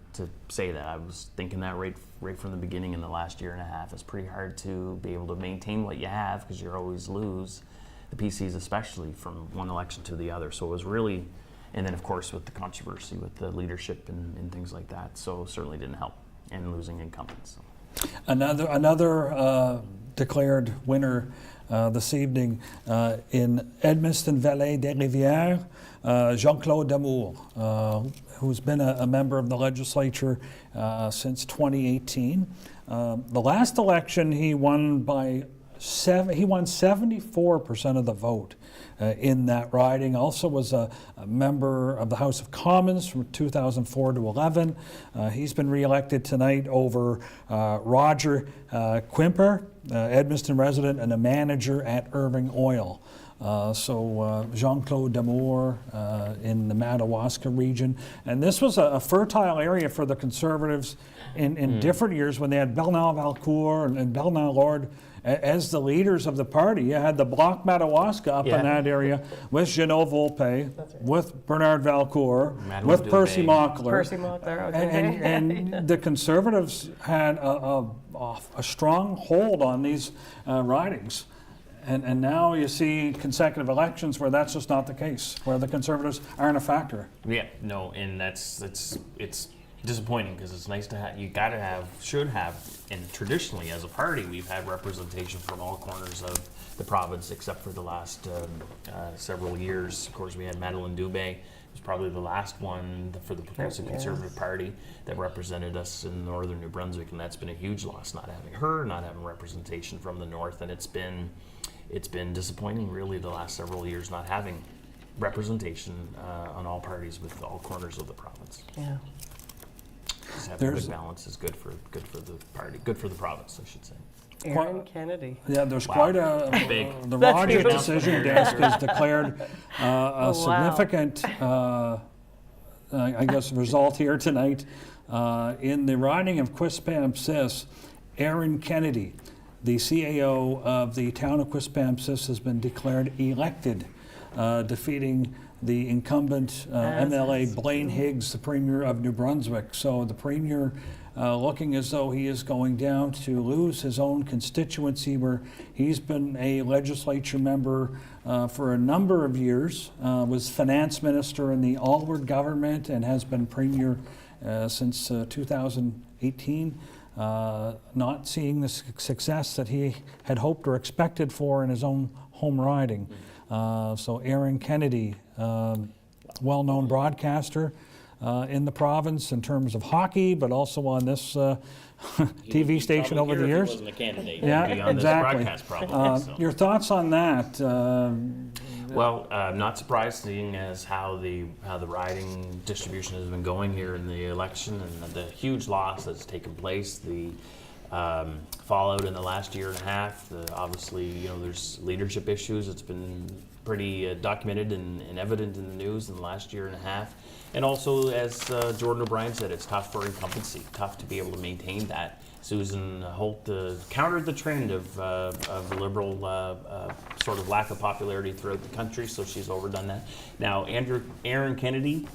say that. I was thinking that right from the beginning in the last year and a half. It's pretty hard to be able to maintain what you have, because you always lose. The PCs especially, from one election to the other. So it was really, and then of course with the controversy with the leadership and things like that, so certainly didn't help, and losing incumbents. So. Another declared winner this evening in Edmundston-Vallée-des-Rivières, Jean-Claude Damour, who's been a member of the legislature since 2018. The last election he won by he won 74% of the vote in that riding. Also was a member of the House of Commons from 2004 to 11. He's been re-elected tonight over Roger Quimper, Edmundston resident and a manager at Irving Oil. So Jean-Claude Damour in the Madawaska region. And this was a fertile area for the Conservatives in different years when they had Bernard Valcourt and Bernard Lord as the leaders of the party. You had the Bloc Madawaska up in that area with Jeannot Volpe, with Bernard Valcourt, with Percy Mockler. Okay. And the Conservatives had a strong hold on these ridings. And now you see consecutive elections where that's just not the case, where the Conservatives aren't a factor. Yeah, no, and it's disappointing because it's nice to have, you gotta have, should have, and traditionally as a party, we've had representation from all corners of the province except for the last several years. Of course, we had Madeleine Dubé, was probably the last one for the Progressive Conservative Party that represented us in northern New Brunswick, and that's been a huge loss, not having her, not having representation from the north, and it's been disappointing really the last several years not having representation on all parties with all corners of the province. Yeah. Just having a good balance is good for the party, good for the province, I should say. Aaron Kennedy. Yeah, there's quite a Big. the Rogers decision desk has declared a significant, I guess, result here tonight in the riding of Quispamsis. Aaron Kennedy, the CAO of the town of Quispamsis, has been declared elected, defeating the incumbent MLA Blaine Higgs, the Premier of New Brunswick. So the Premier looking as though he is going down to lose his own constituency where he's been a legislature member for a number of years, was finance minister in the Alward government and has been Premier since 2018. Not seeing the success that he had hoped or expected for in his own home riding. So Aaron Kennedy, well-known broadcaster in the province in terms of hockey, but also on this TV station over the years. He wasn't a candidate. Yeah, He'd be on exactly. This broadcast probably, so. Your thoughts on that? Well, I'm not surprised, seeing as how the riding distribution has been going here in the election and the huge loss that's taken place, the fallout in the last year and a half. Obviously, there's leadership issues. It's been pretty documented and evident in the news in the last year and a half. And also, as Jordan O'Brien said, it's tough for incumbency, tough to be able to maintain that. Susan Holt countered the trend of Liberal sort of lack of popularity throughout the country, so she's overdone that. Now, Aaron Kennedy,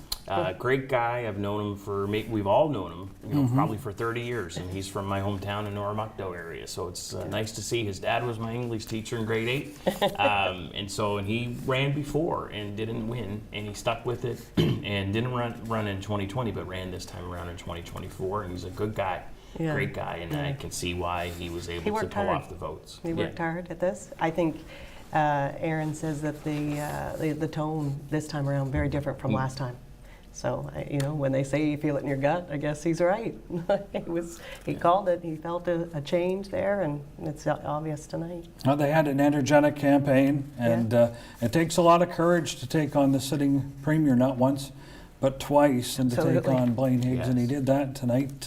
great guy. I've known him we've all known him, probably for 30 years, and he's from my hometown in Normuckdoe area, so it's nice to see. His dad was my English teacher in grade 8, and he ran before and didn't win, and he stuck with it and didn't run in 2020, but ran this time around in 2024, and he's a good guy. Yeah. Great guy, and I can see why he was able to pull off the votes. He worked hard at this. I think Aaron says that the tone this time around very different from last time. So when they say you feel it in your gut, I guess he's right. He called it. He felt a change there, and it's obvious tonight. Well, they had an energetic campaign, and it takes a lot of courage to take on the sitting Premier, not once, but twice, and to take on Blaine Higgs, and he did that tonight.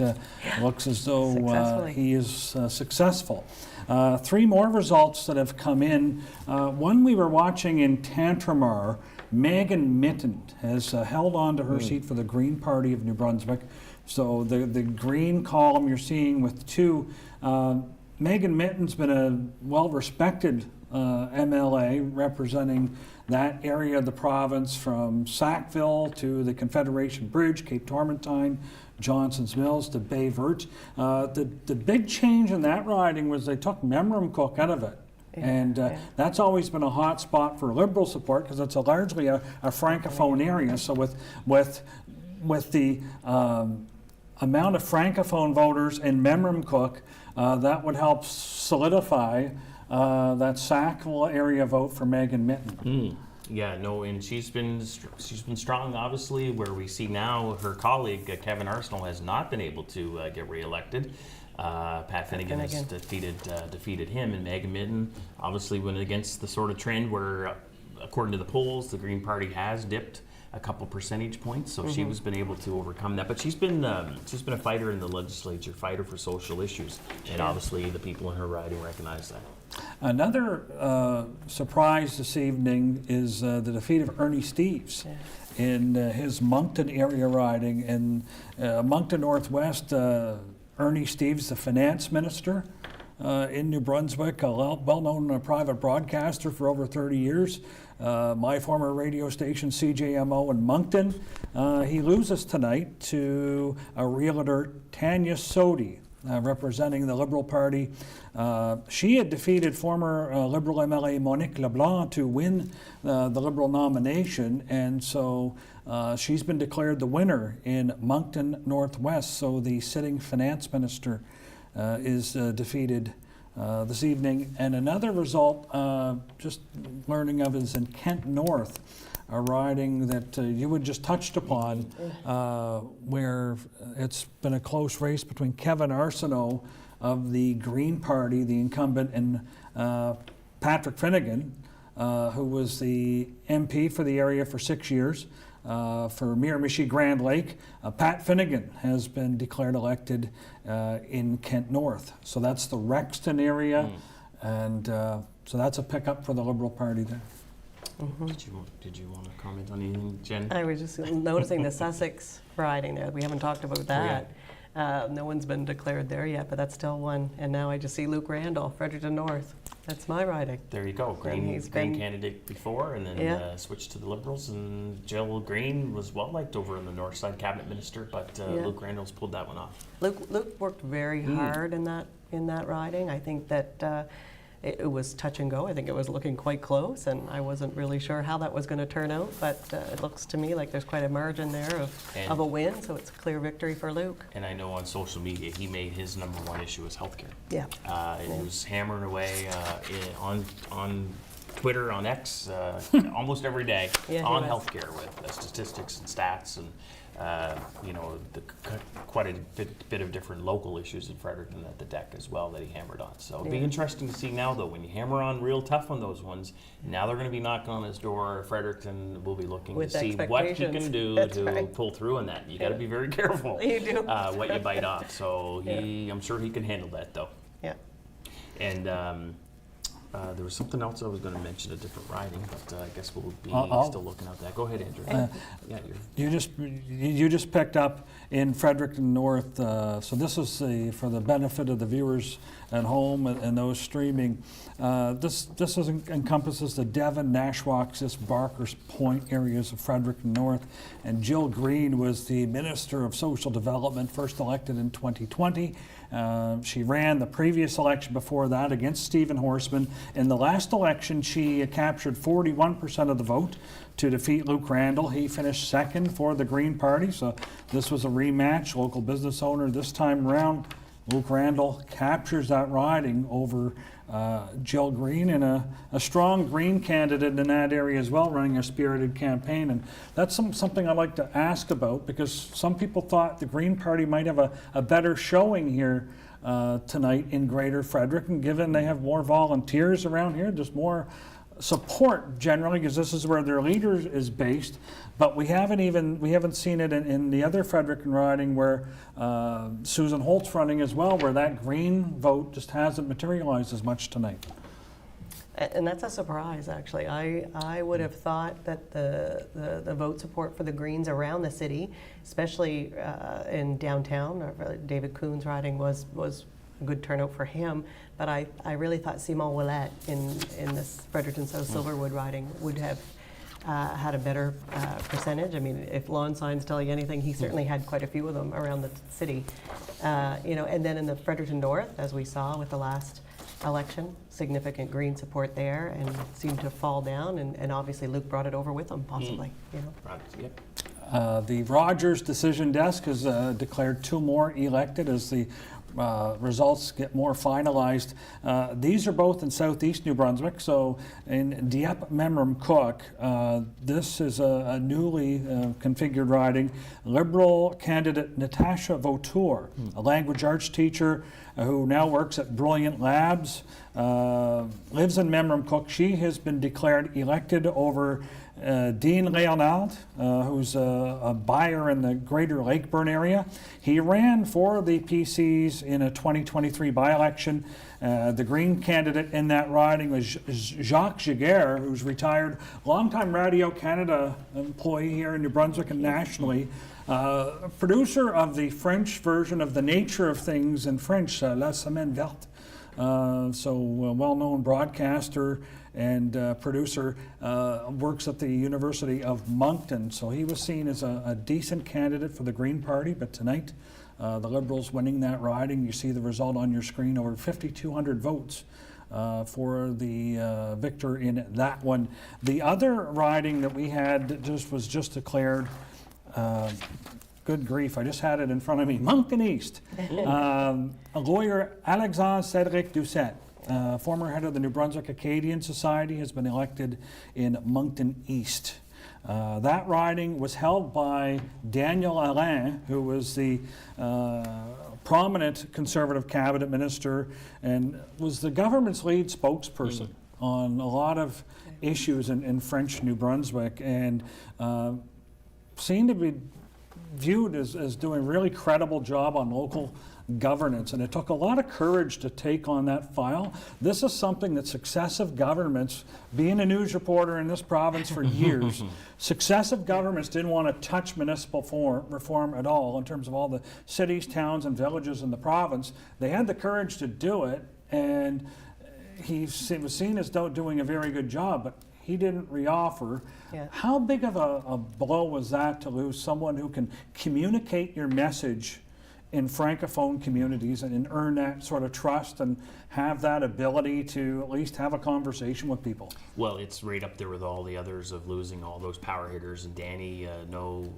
Looks as though he is successful. 3 more results that have come in. One we were watching in Tantramar. Megan Mitten has held on to her seat for the Green Party of New Brunswick. So the green column you're seeing with 2. Megan Mitten's been a well-respected MLA representing that area of the province from Sackville to the Confederation Bridge, Cape Tormentine, Johnson's Mills to Bay Vert. The big change in that riding was they took Memramcook out of it. And that's always been a hot spot for Liberal support because it's largely a Francophone area. So with the amount of Francophone voters in Memramcook, that would help solidify that Sackville area vote for Megan Mitten. Yeah, no, and she's been strong, obviously, where we see now her colleague, Kevin Arsenal, has not been able to get reelected. Pat Finnegan has defeated him, and Megan Mitten obviously went against the sort of trend where, according to the polls, the Green Party has dipped a couple percentage points, so she has been able to overcome that. But she's been a fighter in the legislature, fighter for social issues, and obviously the people in her riding recognize that. Another surprise this evening is the defeat of Ernie Steeves in his Moncton area riding. In Moncton Northwest, Ernie Steeves, the finance minister in New Brunswick, a well-known private broadcaster for over 30 years. My former radio station, CJMO in Moncton. He loses tonight to a realtor, Tanya Sodi, representing the Liberal Party. She had defeated former Liberal MLA Monique Leblanc to win the Liberal nomination, and so she's been declared the winner in Moncton Northwest. So the sitting finance minister is defeated this evening. And another result, just learning of, is in Kent North, a riding that you had just touched upon, where it's been a close race between Kevin Arsenault of the Green Party, the incumbent, and Patrick Finnegan, who was the MP for the area for 6 years for Miramichi Grand Lake. Pat Finnegan has been declared elected in Kent North. So that's the Rexton area, and so that's a pickup for the Liberal Party there. Did you want to comment on anything, Jen? I was just noticing the Sussex riding there. We haven't talked about that. No one's been declared there yet, but that's still one. And now I just see Luke Randall, Fredericton North. That's my riding. There you go. Green candidate before, and then switched to the Liberals. And Jill Green was well liked over on the north side, cabinet minister, but Luke Randall's pulled that one off. Luke worked very hard in that riding. I think that it was touch and go. I think it was looking quite close, and I wasn't really sure how that was going to turn out, but it looks to me like there's quite a margin there of a win, so it's a clear victory for Luke. And I know on social media he made his #1 issue was healthcare. Yeah. And he was hammering away on Twitter, on X, almost every day on healthcare with statistics and stats and quite a bit of different local issues in Fredericton at the deck as well that he hammered on. So it'll be interesting to see now, though, when you hammer on real tough on those ones, now they're going to be knocking on his door. Fredericton will be looking to see what he can do to pull through on that. You got to be very careful you do. What you bite off. So I'm sure he can handle that, though. Yeah. And there was something else I was going to mention, a different riding, but I guess we'll be still looking at that. Go ahead, Andrew. You just picked up in Fredericton North, so this is for the benefit of the viewers at home and those streaming. This encompasses the Devon, Nashwaaksis, Barkers Point areas of Fredericton North, and Jill Green was the Minister of Social Development, first elected in 2020. She ran the previous election before that against Stephen Horseman. In the last election, she captured 41% of the vote to defeat Luke Randall. He finished second for the Green Party, so this was a rematch. Local business owner this time around. Luke Randall captures that riding over Jill Green, and a strong Green candidate in that area as well, running a spirited campaign. And that's something I'd like to ask about, because some people thought the Green Party might have a better showing here tonight in Greater Fredericton, given they have more volunteers around here. There's more support generally, because this is where their leader is based. But we haven't seen it in the other Fredericton riding, where Susan Holt's running as well, where that Green vote just hasn't materialized as much tonight. And that's a surprise, actually. I would have thought that the vote support for the Greens around the city, especially in downtown, David Coon's riding was a good turnout for him. But I really thought Simon Ouellette in this Fredericton South Silverwood riding would have had a better percentage. I mean, if lawn signs tell you anything, he certainly had quite a few of them around the city. And then in the Fredericton North, as we saw with the last election, significant Green support there, and seemed to fall down, and obviously Luke brought it over with him, possibly. The Rogers decision desk has declared 2 more elected as the results get more finalized. These are both in southeast New Brunswick. So in Dieppe Memram Cook, this is a newly configured riding. Liberal candidate Natasha Vautour, a language arts teacher who now works at Brilliant Labs, lives in Memram Cook. She has been declared elected over Dean Leonard, who's a buyer in the greater Lakeburn area. He ran for the PCs in a 2023 by-election. The Green candidate in that riding was Jacques Giguère, who's retired, longtime Radio Canada employee here in New Brunswick and nationally. Producer of the French version of The Nature of Things in French, La Semaine Verte. So a well-known broadcaster and producer, works at the University of Moncton. So he was seen as a decent candidate for the Green Party, but tonight the Liberals winning that riding. You see the result on your screen, over 5,200 votes for the victor in that one. The other riding that we had that was just declared, good grief, I just had it in front of me, Moncton East. A lawyer, Alexandre Cédric Doucette, former head of the New Brunswick Acadian Society, has been elected in Moncton East. That riding was held by Daniel Alain, who was the prominent Conservative cabinet minister and was the government's lead spokesperson on a lot of issues in French New Brunswick, and seemed to be viewed as doing a really credible job on local governance, and it took a lot of courage to take on that file. This is something that successive governments, being a news reporter in this province for years, successive governments didn't want to touch municipal reform at all in terms of all the cities, towns, and villages in the province. They had the courage to do it, and he was seen as doing a very good job, but he didn't reoffer. Yeah. How big of a blow was that to lose someone who can communicate your message in francophone communities and earn that sort of trust and have that ability to at least have a conversation with people? Well, it's right up there with all the others of losing all those power hitters, and Danny, no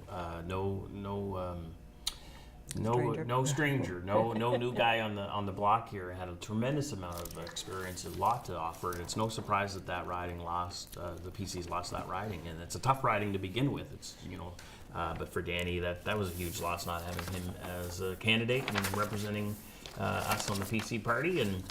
stranger, no new guy on the block here. Had a tremendous amount of experience, a lot to offer, and it's no surprise that riding lost. The PCs lost that riding, and it's a tough riding to begin with. It's but for Danny, that was a huge loss, not having him as a candidate and representing us on the PC party, and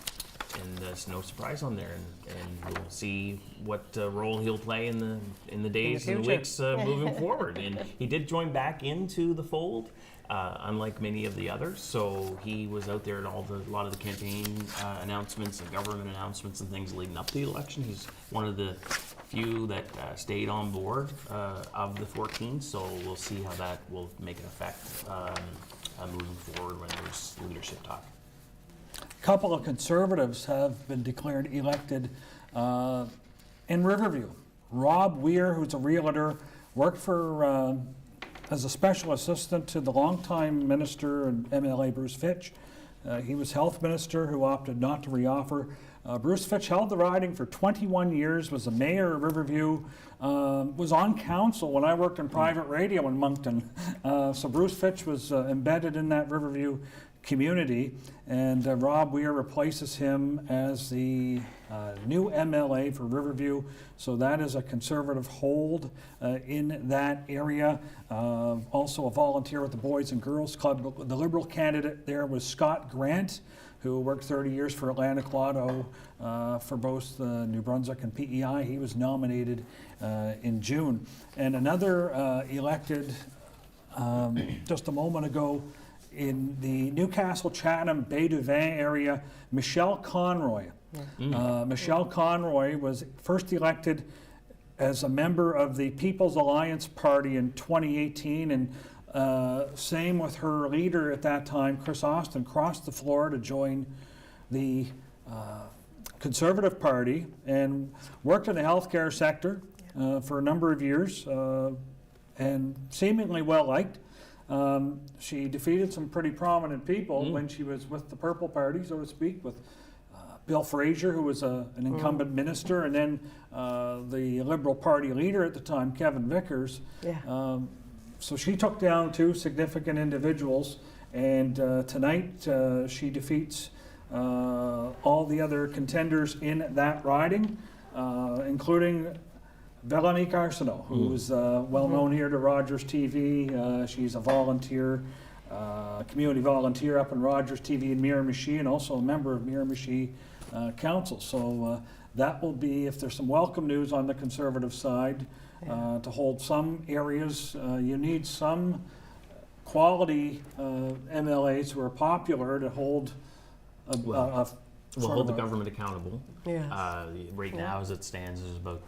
there's no surprise on there, and we'll see what role he'll play in the days and the weeks moving forward. And he did join back into the fold, unlike many of the others. So he was out there at a lot of the campaign announcements and government announcements and things leading up to the election. He's one of the few that stayed on board of the 14. So we'll see how that will make an effect moving forward when there's leadership talk. A couple of Conservatives have been declared elected in Riverview. Rob Weir, who's a realtor, worked for as a special assistant to the longtime minister and MLA Bruce Fitch. He was health minister who opted not to reoffer. Bruce Fitch held the riding for 21 years, was the mayor of Riverview, was on council when I worked in private radio in Moncton. So Bruce Fitch was embedded in that Riverview community, and Rob Weir replaces him as the new MLA for Riverview. So that is a Conservative hold in that area. Also a volunteer with the Boys and Girls Club. The Liberal candidate there was Scott Grant, who worked 30 years for Atlantic Lotto for both New Brunswick and PEI. He was nominated in June. And another elected just a moment ago in the Newcastle, Chatham, Bay du Vin area, Michelle Conroy. Michelle Conroy was first elected as a member of the People's Alliance Party in 2018, and same with her leader at that time, Chris Austin, crossed the floor to join the Conservative Party and worked in the healthcare sector for a number of years and seemingly well liked. She defeated some pretty prominent people when she was with the Purple Party, so to speak, with Bill Fraser, who was an incumbent minister, and then the Liberal Party leader at the time, Kevin Vickers. Yeah. So she took down two significant individuals, and tonight she defeats all the other contenders in that riding, including Veronique Arsenault, who's well known here to Rogers TV. She's a volunteer, community volunteer up in Rogers TV in Miramichi, and also a member of Miramichi Council. So that will be, if there's some welcome news on the Conservative side, to hold some areas. You need some quality MLAs who are popular to hold We'll hold the government accountable. Yes. Right now, as it stands,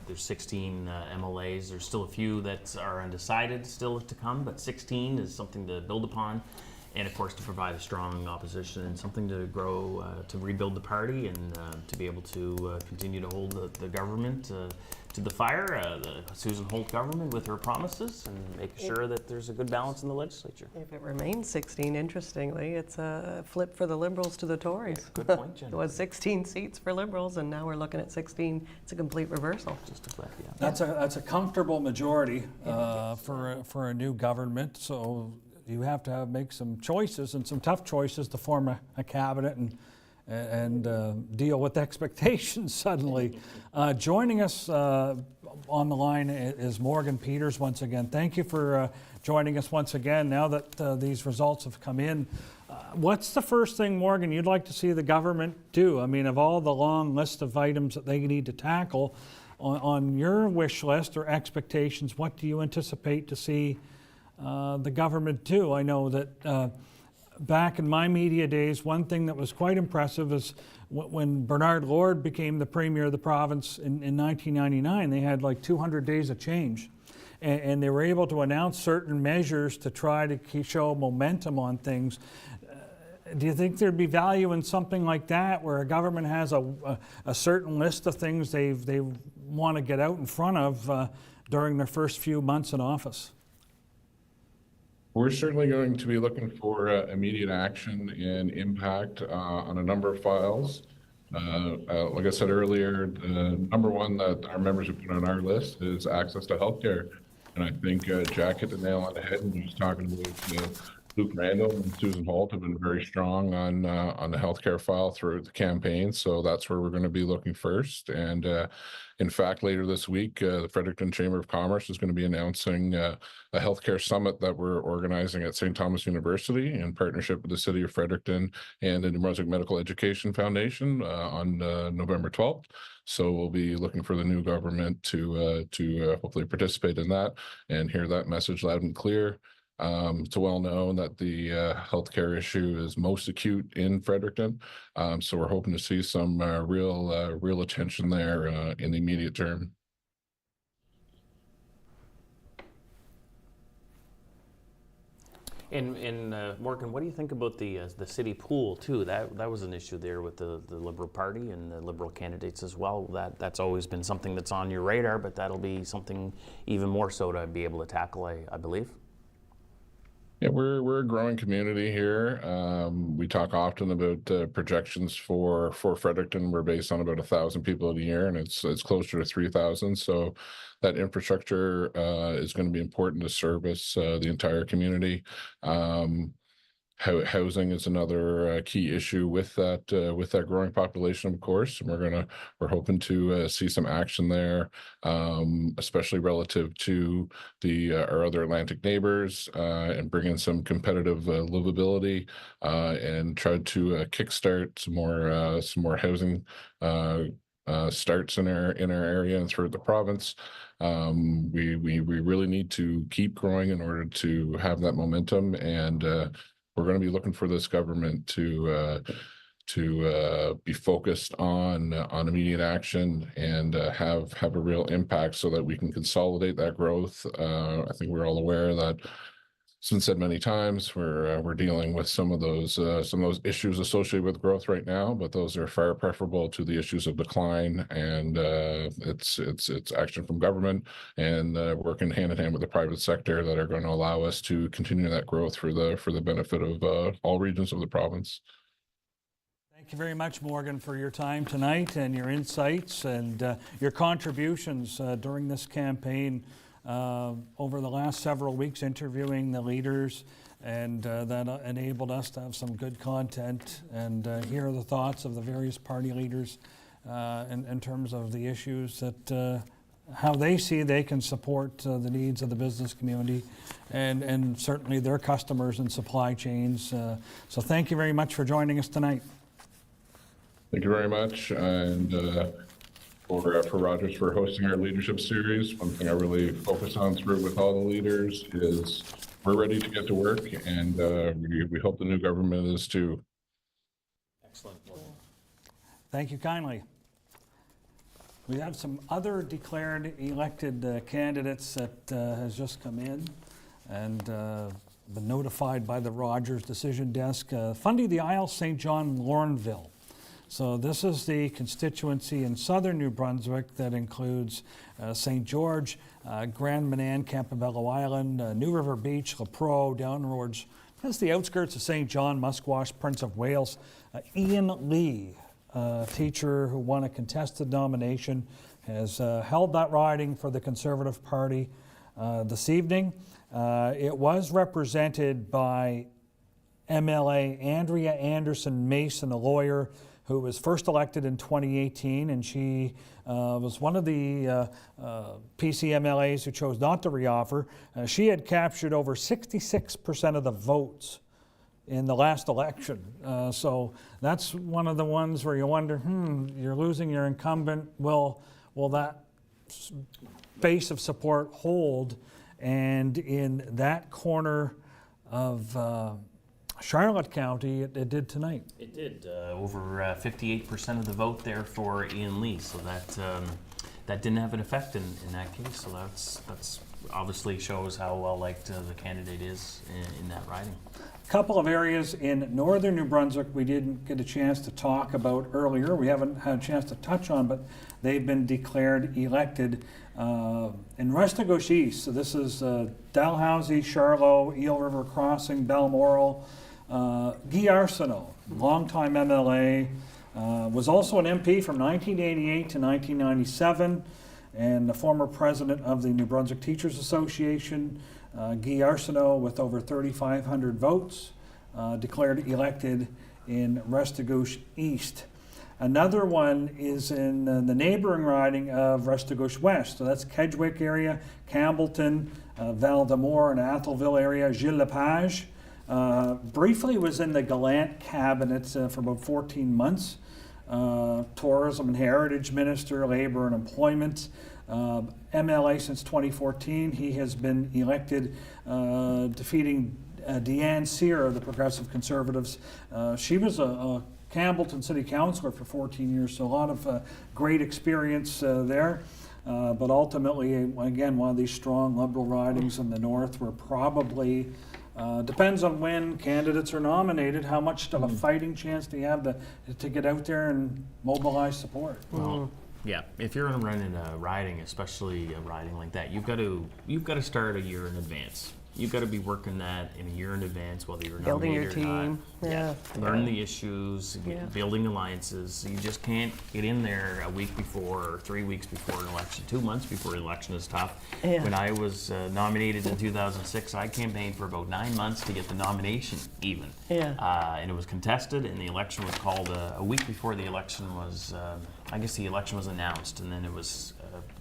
there's 16 MLAs. There's still a few that are undecided still to come, but 16 is something to build upon. and of course to provide a strong opposition and something to grow, to rebuild the party, and to be able to continue to hold the government to the fire, the Susan Holt government with her promises, and make sure that there's a good balance in the legislature. If it remains 16, interestingly, it's a flip for the Liberals to the Tories. Good point, Jen. It was 16 seats for Liberals, and now we're looking at 16. It's a complete reversal. Just a flip, yeah. That's a comfortable majority for a new government. So you have to make some choices, and some tough choices, to form a cabinet and deal with expectations suddenly. Joining us on the line is Morgan Peters once again. Thank you for joining us once again. Now that these results have come in, what's the first thing, Morgan, you'd like to see the government do? I mean, of all the long list of items that they need to tackle, on your wish list or expectations, what do you anticipate to see the government do? I know that back in my media days, one thing that was quite impressive is when Bernard Lord became the Premier of the province in 1999, they had like 200 days of change. And they were able to announce certain measures to try to show momentum on things. Do you think there'd be value in something like that, where a government has a certain list of things they want to get out in front of during their first few months in office? We're certainly going to be looking for immediate action and impact on a number of files. Like I said earlier, the number one that our members have put on our list is access to healthcare. And I think Jack hit the nail on the head when he was talking about Luke Randall and Susan Holt have been very strong on the healthcare file throughout the campaign. So that's where we're going to be looking first. And in fact, later this week, the Fredericton Chamber of Commerce is going to be announcing a healthcare summit that we're organizing at St. Thomas University in partnership with the City of Fredericton and the New Brunswick Medical Education Foundation on November 12th. So we'll be looking for the new government to hopefully participate in that and hear that message loud and clear. It's well known that the healthcare issue is most acute in Fredericton, so we're hoping to see some real attention there in the immediate term. And Morgan, what do you think about the city pool too? That was an issue there with the Liberal Party and the Liberal candidates as well. That's always been something that's on your radar, but that'll be something even more so to be able to tackle, I believe. Yeah, we're a growing community here. We talk often about projections for Fredericton. We're based on about 1,000 people a year, and it's closer to 3,000. So that infrastructure is going to be important to service the entire community. Housing is another key issue with that growing population, of course. And we're hoping to see some action there, especially relative to our other Atlantic neighbors, and bring in some competitive livability, and try to kickstart some more housing starts in our area and throughout the province. We really need to keep growing in order to have that momentum, and we're going to be looking for this government to be focused on immediate action and have a real impact so that we can consolidate that growth. I think we're all aware that, it's been said many times, we're dealing with some of those issues associated with growth right now, but those are far preferable to the issues of decline, and it's action from government and working hand in hand with the private sector that are going to allow us to continue that growth for the benefit of all regions of the province. Thank you very much, Morgan, for your time tonight and your insights and your contributions during this campaign. Over the last several weeks, interviewing the leaders, and that enabled us to have some good content and hear the thoughts of the various party leaders in terms of the issues that how they see they can support the needs of the business community and certainly their customers and supply chains. So thank you very much for joining us tonight. Thank you very much, and for Rogers for hosting our leadership series. One thing I really focus on through with all the leaders is we're ready to get to work, and we hope the new government is too. Excellent. Thank you kindly. We have some other declared elected candidates that has just come in, and been notified by the Rogers decision desk, Fundy the Isle, St. John, Lorneville. So this is the constituency in southern New Brunswick that includes St. George, Grand Manan, Campobello Island, New River Beach, Lapro, downwards. That's the outskirts of St. John, Musquash, Prince of Wales. Ian Lee, a teacher who won a contested nomination, has held that riding for the Conservative Party this evening. It was represented by MLA Andrea Anderson Mason, a lawyer who was first elected in 2018, and she was one of the PC MLAs who chose not to reoffer. She had captured over 66% of the votes in the last election. So that's one of the ones where you wonder, you're losing your incumbent. Will that base of support hold? And in that corner of Charlotte County, it did tonight. It did. Over 58% of the vote there for Ian Lee, so that didn't have an effect in that case. So that's obviously shows how well liked the candidate is in that riding. A couple of areas in northern New Brunswick we didn't get a chance to talk about earlier. We haven't had a chance to touch on, but they've been declared elected. In Restigouche East, so this is Dalhousie, Charlotte, Eel River Crossing, Balmoral. Guy Arsenault, longtime MLA, was also an MP from 1988 to 1997, and the former president of the New Brunswick Teachers Association. Guy Arsenault, with over 3,500 votes, declared elected in Restigouche East. Another one is in the neighboring riding of Restigouche West. So that's Kedgwick area, Campbellton, Val-d'Amour, and Atholville area, Gilles Lepage. Briefly was in the Gallant cabinet for about 14 months. Tourism and Heritage Minister, Labor and Employment. MLA since 2014. He has been elected, defeating Deanne Sear of the Progressive Conservatives. She was a Campbellton City Councillor for 14 years, so a lot of great experience there. But ultimately, again, one of these strong Liberal ridings in the north were probably, depends on when candidates are nominated, how much of a fighting chance do you have to get out there and mobilize support? Well, yeah, if you're going to run in a riding, especially a riding like that, you've got to start a year in advance. You've got to be working that in a year in advance, whether you're Building your nominated or not. team. Yeah. Learn the issues, Yeah. building alliances. You just can't get in there a week before or 3 weeks before an election. 2 months before an election is tough. Yeah. When I was nominated in 2006, I campaigned for about 9 months to get the nomination even. Yeah. And it was contested, and the election was called a week before the election was, I guess the election was announced, and then it was,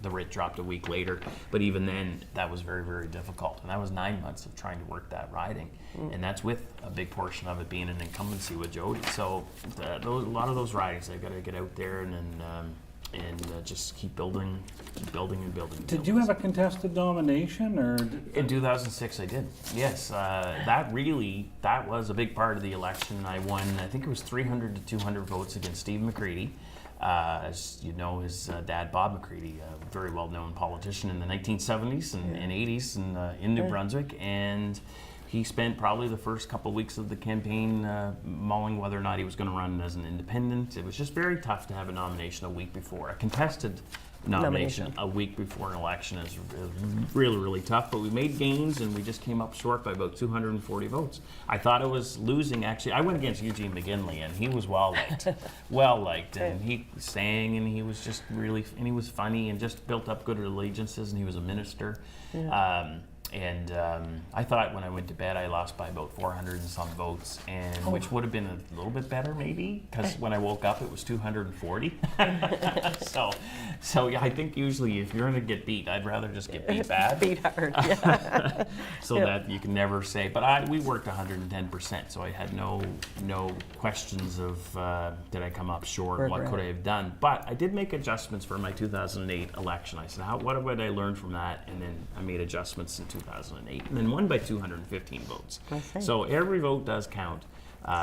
the writ dropped a week later. But even then, that was very, very difficult. And that was 9 months of trying to work that riding. And that's with a big portion of it being an incumbency with Jody. So a lot of those ridings, they've got to get out there and just keep building and building. Did you have a contested nomination, or? In 2006, I did. Yes, that was a big part of the election. I won, I think it was 300 to 200 votes against Steve McCready. As you know, his dad, Bob McCready, a very well-known politician in the 1970s and 80s in New Brunswick, and he spent probably the first couple of weeks of the campaign mulling whether or not he was going to run as an independent. It was just very tough to have a nomination a week before. A contested nomination a week before an election is really, really tough, but we made gains and we just came up short by about 240 votes. I thought I was losing, actually. I went against Eugene McGinley, and he was well-liked, and he sang, and he was just really, and he was funny, and just built up good allegiances, and he was a minister. Yeah. I thought when I went to bed I lost by about 400 and some votes, and which would have been a little bit better maybe, because when I woke up it was 240. So yeah, I think usually if you're going to get beat, I'd rather just get beat bad. Beat hard, yeah. So that you can never say, but we worked 110%, so I had no questions of did I come up short, what could I have done. But I did make adjustments for my 2008 election. I said, what would I learn from that? And then I made adjustments in 2008, and then won by 215 votes. So every vote does count.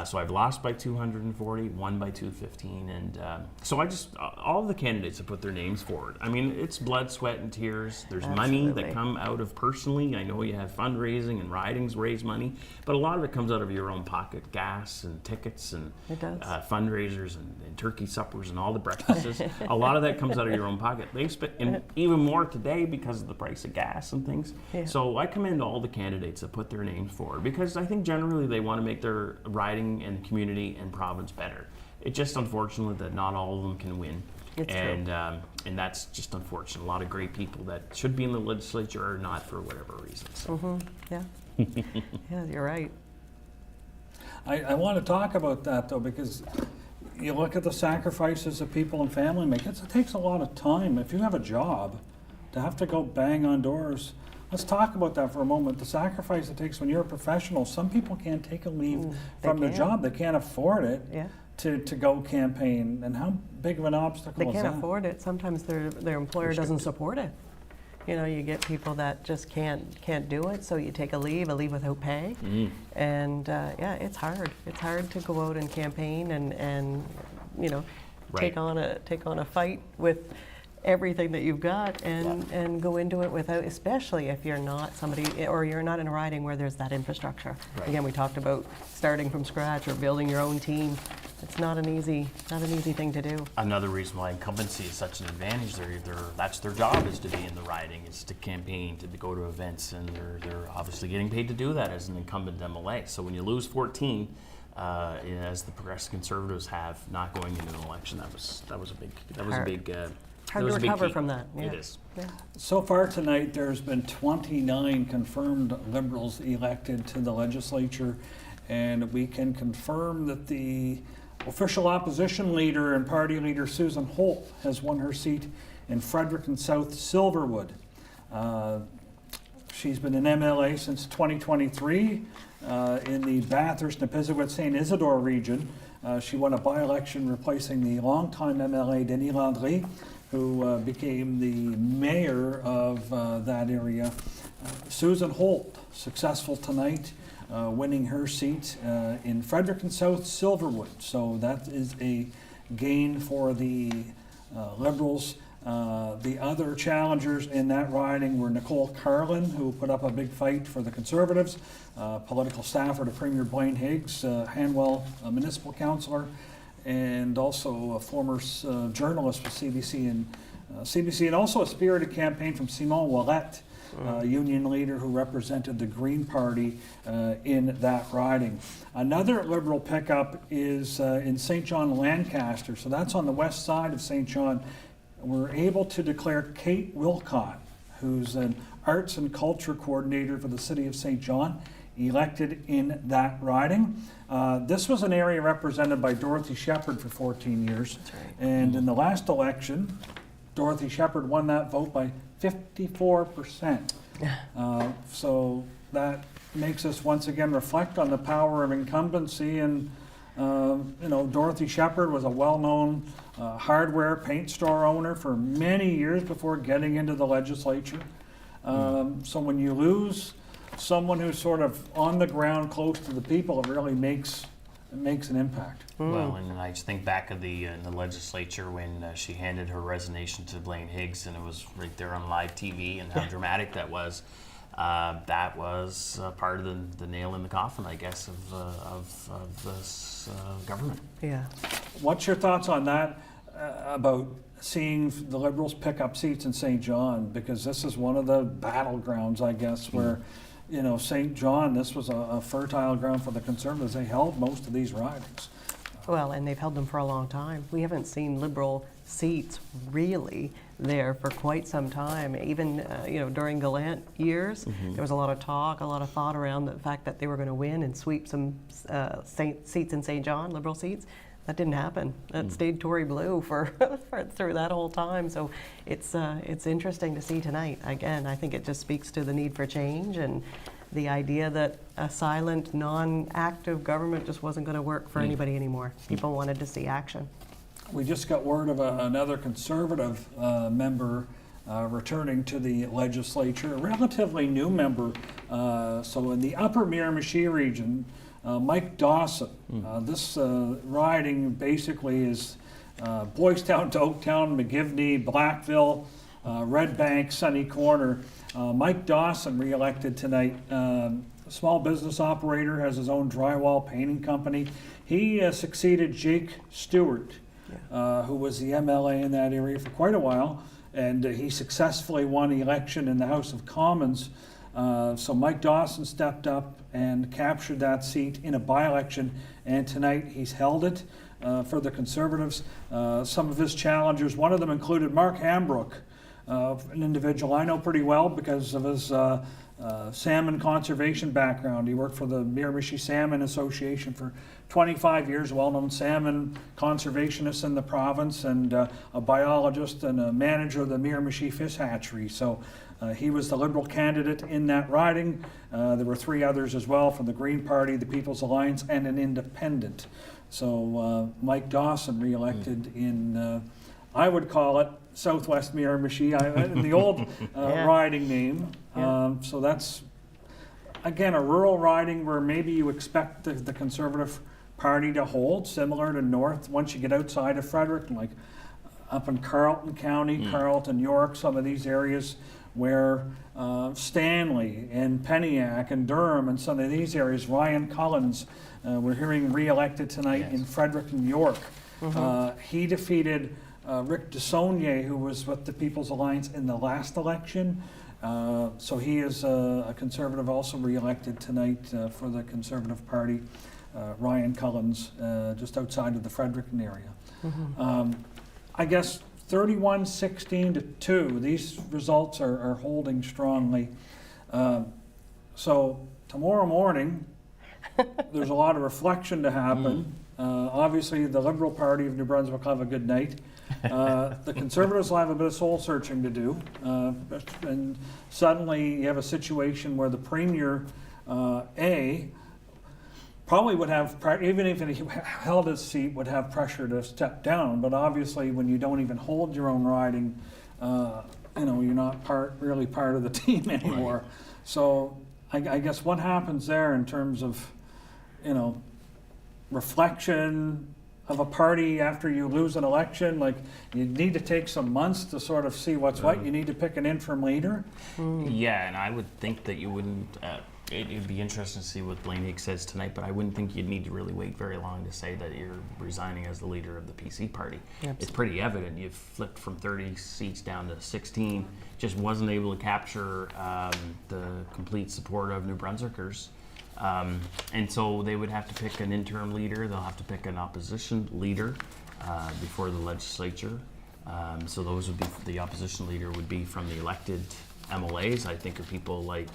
So I've lost by 240, won by 215, and so I just all of the candidates have put their names forward. I mean, it's blood, sweat, and tears. There's money that Absolutely. come out of personally. I know you have fundraising and ridings raise money, but a lot of it comes out of your own pocket, gas and tickets and It does. fundraisers and turkey suppers and all the breakfasts. A lot of that comes out of your own pocket. They spend, and even more today because of the price of gas and things. Yeah. So I commend all the candidates that put their names forward because I think generally they want to make their riding and community and province better. It's just unfortunate that not all of them can win. It's and that's just unfortunate. A lot of great people that should be in the legislature are not for whatever reasons. Yeah. Yeah, you're right. I want to talk about that though, because you look at the sacrifices that people and family make. It takes a lot of time. If you have a job, to have to go bang on doors. Let's talk about that for a moment. The sacrifice it takes when you're a professional. Some people can't take a leave from their job. They can't afford it Yeah. to go campaign. And how big of an obstacle They is can't that? afford it. Sometimes their employer doesn't support it. You know, you get people that just can't do it, so you take a leave without pay. And yeah, it's hard. It's hard to go out and campaign and you know, Right. take on a fight with everything that you've got and go into it without, especially if you're not somebody or you're not in a riding where there's that infrastructure. Right. Again, we talked about starting from scratch or building your own team. It's not an easy thing to do. Another reason why incumbency is such an advantage, that's their job, is to be in the riding, is to campaign, to go to events, and they're obviously getting paid to do that as an incumbent MLA. So when you lose 14, as the Progressive Conservatives have, not going into an election, that was a big Hard to recover from that. Yeah. It is. Yeah. So far tonight, there's been 29 confirmed Liberals elected to the legislature, and we can confirm that the official opposition leader and party leader Susan Holt has won her seat in Frederick and South Silverwood. She's been an MLA since 2023 in the Bathurst, Nipisiguit, St. Isidore region. She won a by-election replacing the longtime MLA Denis Landry, who became the mayor of that area. Susan Holt, successful tonight, winning her seat in Frederick and South Silverwood. So that is a gain for the Liberals. The other challengers in that riding were Nicole Carlin, who put up a big fight for the Conservatives, political staffer to Premier Blaine Higgs, Hanwell municipal councillor, and also a former journalist with CBC, and also a spirited campaign from Simon Ouellette, union leader who represented the Green Party in that riding. Another Liberal pickup is in St. John, Lancaster, so that's on the west side of St. John. We're able to declare Kate Wilcott, who's an arts and culture coordinator for the city of St. John, elected in that riding. This was an area represented by Dorothy Shepherd for 14 years. And in the last election, Dorothy Shepherd won that vote by 54%. So that makes us once again reflect on the power of incumbency. And Dorothy Shepherd was a well-known hardware paint store owner for many years before getting into the legislature. So when you lose someone who's sort of on the ground close to the people, it really makes an impact. Well, and I just think back of the legislature when she handed her resignation to Blaine Higgs, and it was right there on live TV, and how dramatic that was. That was part of the nail in the coffin, I guess, of this government. Yeah. What's your thoughts on that, about seeing the Liberals pick up seats in St. John? Because this is one of the battlegrounds, I guess, where, St. John, this was a fertile ground for the Conservatives. They held most of these ridings. Well, and they've held them for a long time. We haven't seen Liberal seats really there for quite some time. Even during Gallant years, there was a lot of talk, a lot of thought around the fact that they were going to win and sweep some seats in St. John, Liberal seats. That didn't happen. That stayed Tory blue for through that whole time. So it's interesting to see tonight. Again, I think it just speaks to the need for change and the idea that a silent, non-active government just wasn't going to work for anybody anymore. People wanted to see action. We just got word of another Conservative member returning to the legislature, a relatively new member. So in the upper Miramichi region, Mike Dawson. This riding basically is Boys Town to Oaktown, McGivney, Blackville, Red Bank, Sunny Corner. Mike Dawson reelected tonight. Small business operator, has his own drywall painting company. He succeeded Jake Stewart, who was the MLA in that area for quite a while, and he successfully won the election in the House of Commons. So Mike Dawson stepped up and captured that seat in a by-election, and tonight he's held it for the Conservatives. Some of his challengers, one of them included Mark Hambrook, an individual I know pretty well because of his salmon conservation background. He worked for the Miramichi Salmon Association for 25 years, well-known salmon conservationist in the province, and a biologist and a manager of the Miramichi Fish Hatchery. So he was the Liberal candidate in that riding. There were 3 others as well from the Green Party, the People's Alliance, and an independent. So Mike Dawson re-elected in, I would call it Southwest Miramichi, the old riding name. So that's, again, a rural riding where maybe you expect the Conservative Party to hold, similar to North, once you get outside of Fredericton, like up in Carleton County, Carleton, York, some of these areas where Stanley and Peniac and Durham and some of these areas, Ryan Collins, we're hearing re-elected tonight in Fredericton, York. He defeated Rick DeSaulnier, who was with the People's Alliance in the last election. So he is a Conservative, also re-elected tonight for the Conservative Party. Ryan Collins, just outside of the Fredericton area. I guess 31-16-2, these results are holding strongly. So tomorrow morning, there's a lot of reflection to happen. Obviously, the Liberal Party of New Brunswick will have a good night. The Conservatives will have a bit of soul searching to do. And suddenly you have a situation where the Premier, probably would have, even if he held his seat, would have pressure to step down. But obviously, when you don't even hold your own riding, you're not really part of the team anymore. Right. So I guess what happens there in terms of, reflection of a party after you lose an election, like you need to take some months to sort of see what's what. You need to pick an interim leader. Yeah, and I would think that you wouldn't. It'd be interesting to see what Blaine Higgs says tonight, but I wouldn't think you'd need to really wait very long to say that you're resigning as the leader of the PC party. Absolutely. It's pretty evident. You've flipped from 30 seats down to 16. Just wasn't able to capture the complete support of New Brunswickers. And so they would have to pick an interim leader. They'll have to pick an opposition leader before the legislature. So those would be, the opposition leader would be from the elected MLAs. I think of people like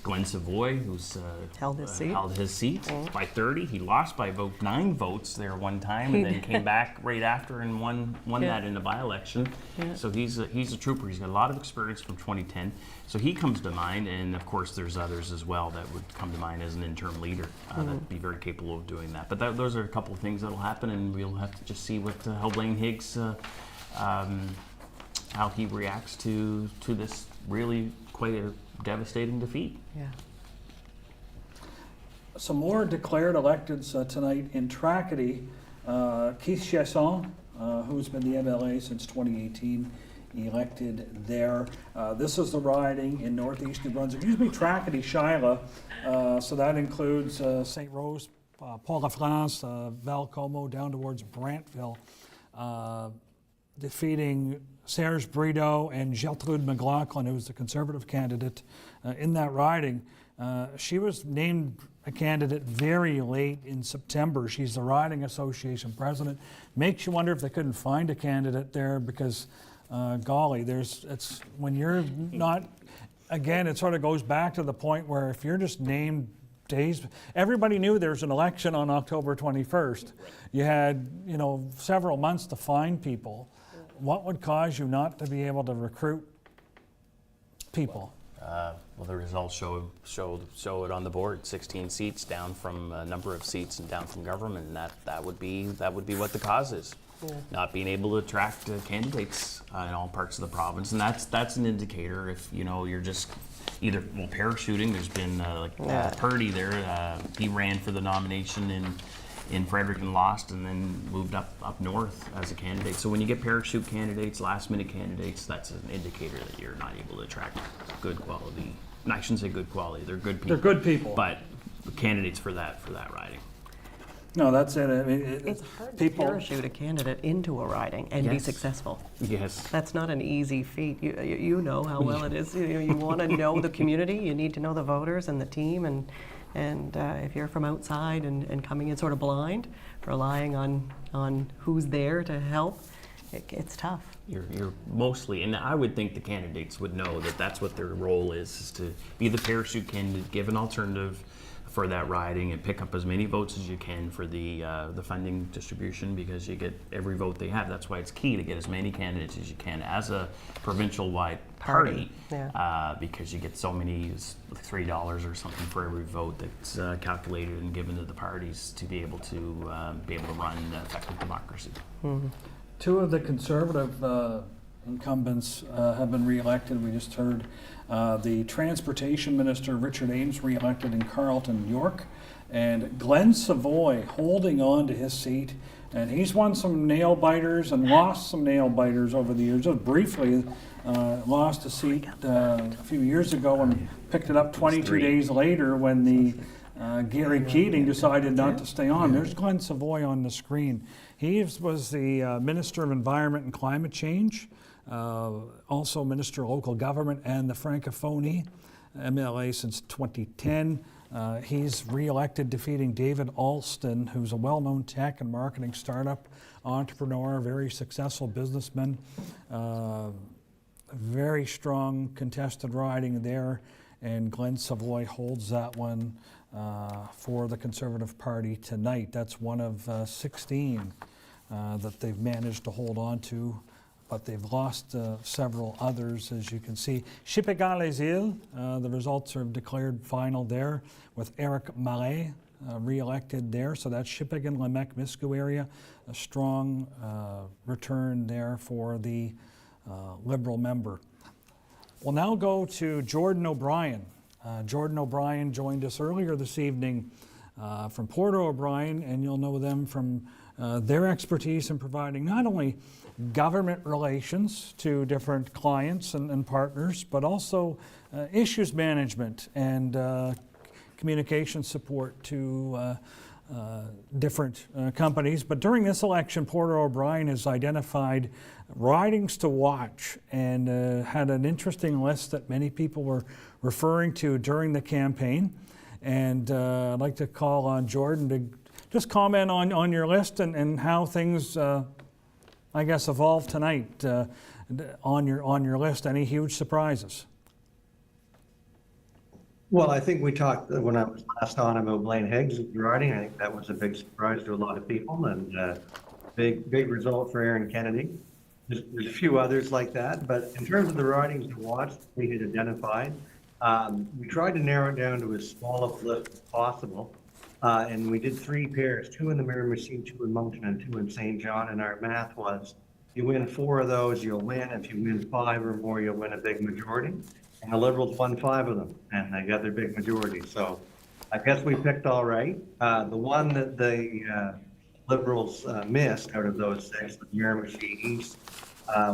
Glenn Savoy, who's held his seat by 30. He lost by about 9 votes there one time, and then came back right after and won that in the by-election. So he's a trooper. He's got a lot of experience from 2010. So he comes to mind, and of course there's others as well that would come to mind as an interim leader that'd be very capable of doing that. But those are a couple of things that'll happen, and we'll have to just see what how Blaine Higgs how he reacts to this really quite a devastating defeat. Yeah. Some more declared electeds tonight in Tracadie. Keith Chasson, who's been the MLA since 2018, elected there. This is the riding in northeast New Brunswick. It used to be Tracadie, Shiloh, so that includes St. Rose, Port-la-France, Valcomo, down towards Brantville, defeating Serge Brideau and Gertrude McLaughlin, who was the Conservative candidate in that riding. She was named a candidate very late in September. She's the Riding Association president. Makes you wonder if they couldn't find a candidate there because, golly, it's when you're not, again, it sort of goes back to the point where if you're just named days, everybody knew there's an election on October 21st. You had, several months to find people. What would cause you not to be able to recruit people? Well, the results show it on the board. 16 seats down from a number of seats and down from government, and that would be what the cause is. Yeah. Not being able to attract candidates in all parts of the province, and that's an indicator. If you're just either parachuting. There's been Purdy there. He ran for the nomination in Frederick and lost, and then moved up north as a candidate. So when you get parachute candidates, last minute candidates, that's an indicator that you're not able to attract good quality. No, I shouldn't say good quality. They're good people. They're good people. But candidates for that riding. No, that's it. I mean, It's hard to parachute a candidate into a riding and be successful. Yes. That's not an easy feat. You know how well it is. You want to know the community. You need to know the voters and the team. And if you're from outside and coming in sort of blind, relying on who's there to help, it's tough. You're mostly, and I would think the candidates would know that that's what their role is to be the parachute candidate, give an alternative for that riding, and pick up as many votes as you can for the funding distribution, because you get every vote they have. That's why it's key to get as many candidates as you can as a provincial-wide party, because you get so many, $3 or something for every vote that's calculated and given to the parties to be able to run effective democracy. Mm-hmm. Two of the Conservative incumbents have been re-elected. We just heard the Transportation Minister, Richard Ames, re-elected in Carleton, York, and Glenn Savoy holding on to his seat. And he's won some nail biters and lost some nail biters over the years. Just briefly lost a seat a few years ago and picked it up 22 days later when the Gary Keating decided not to stay on. There's Glenn Savoy on the screen. He was the Minister of Environment and Climate Change, also Minister of Local Government and the Francophonie MLA since 2010. He's re-elected, defeating David Alston, who's a well-known tech and marketing startup entrepreneur, very successful businessman. Very strong contested riding there, and Glenn Savoy holds that one for the Conservative Party tonight. That's one of 16 that they've managed to hold on to, but they've lost several others, as you can see. Chippegan-les-Îles, the results are declared final there, with Eric Marais re-elected there. So that's Chippegan, Lemec, Miscou area. A strong return there for the Liberal member. We'll now go to Jordan O'Brien. Jordan O'Brien joined us earlier this evening from Porter O'Brien, and you'll know them from their expertise in providing not only government relations to different clients and partners, but also issues management and communication support to different companies. But during this election, Porter O'Brien has identified ridings to watch and had an interesting list that many people were referring to during the campaign. And I'd like to call on Jordan to just comment on your list and how things, I guess, evolved tonight on your list. Any huge surprises? Well, I think we talked when I was last on about Blaine Higgs riding. I think that was a big surprise to a lot of people, and big result for Aaron Kennedy. There's a few others like that, but in terms of the ridings to watch, we had identified. We tried to narrow it down to as small a list as possible, and we did 3 pairs: 2 in the Miramichi, 2 in Moncton, and 2 in St. John. And our math was, you win 4 of those, you'll win. If you win 5 or more, you'll win a big majority. And the Liberals won 5 of them, and they got their big majority. So I guess we picked all right. The one that the Liberals missed out of those 6 was Miramichi East,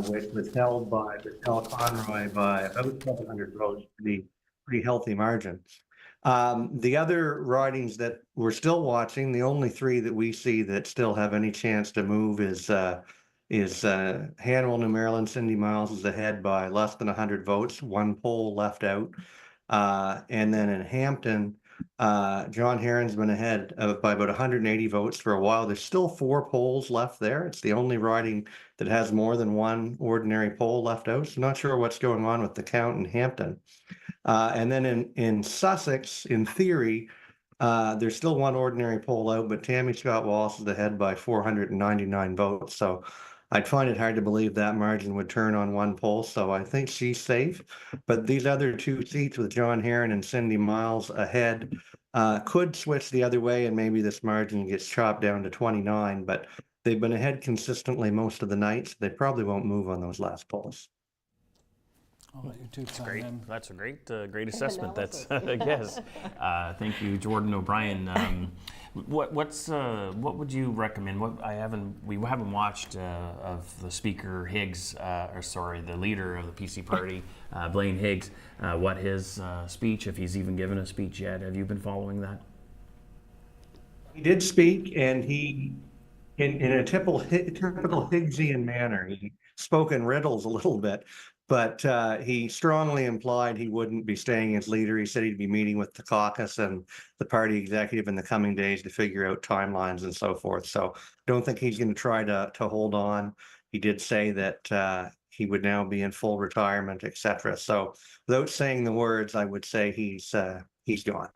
which was held by Michelle Conroy by about 700 votes, pretty healthy margin. The other ridings that we're still watching, the only 3 that we see that still have any chance to move is Hannibal, New Maryland. Cindy Miles is ahead by less than 100 votes, 1 poll left out. And then in Hampton, John Herron's been ahead by about 180 votes for a while. There's still 4 polls left there. It's the only riding that has more than 1 ordinary poll left out. So not sure what's going on with the count in Hampton. And then in Sussex, in theory, there's still 1 ordinary poll out, but Tammy Scott Wallace is ahead by 499 votes. So I'd find it hard to believe that margin would turn on 1 poll. So I think she's safe. But these other 2 seats with John Herron and Cindy Miles ahead could switch the other way, and maybe this margin gets chopped down to 29. But they've been ahead consistently most of the night, so they probably won't move on those last polls. I'll let you two chime Great. in. That's a great assessment. That's yes. Thank you, Jordan O'Brien. What would you recommend? We haven't watched of the speaker Higgs, the leader of the PC party, Blaine Higgs. What his speech, if he's even given a speech yet? Have you been following that? He did speak, and he, in a typical Higgsian manner, he spoke in riddles a little bit, but he strongly implied he wouldn't be staying as leader. He said he'd be meeting with the caucus and the party executive in the coming days to figure out timelines and so forth. So don't think he's going to try to hold on. He did say that he would now be in full retirement, etc. So without saying the words, I would say he's gone.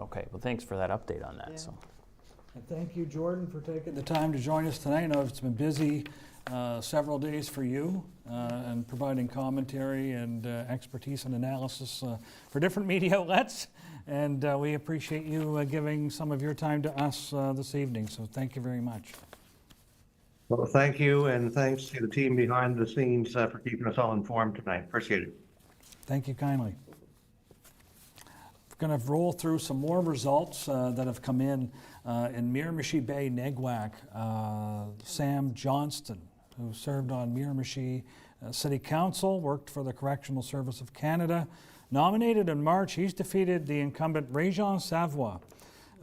Okay. Well, thanks for that update on that. Yeah. So. And thank you, Jordan, for taking the time to join us tonight. I know it's been busy several days for you and providing commentary and expertise and analysis for different media outlets. And we appreciate you giving some of your time to us this evening. So thank you very much. Well, thank you, and thanks to the team behind the scenes for keeping us all informed tonight. Appreciate it. Thank you kindly. We're going to roll through some more results that have come in Miramichi Bay, Neguac. Sam Johnston, who served on Miramichi City Council, worked for the Correctional Service of Canada. Nominated in March, he's defeated the incumbent Réjean Savoie.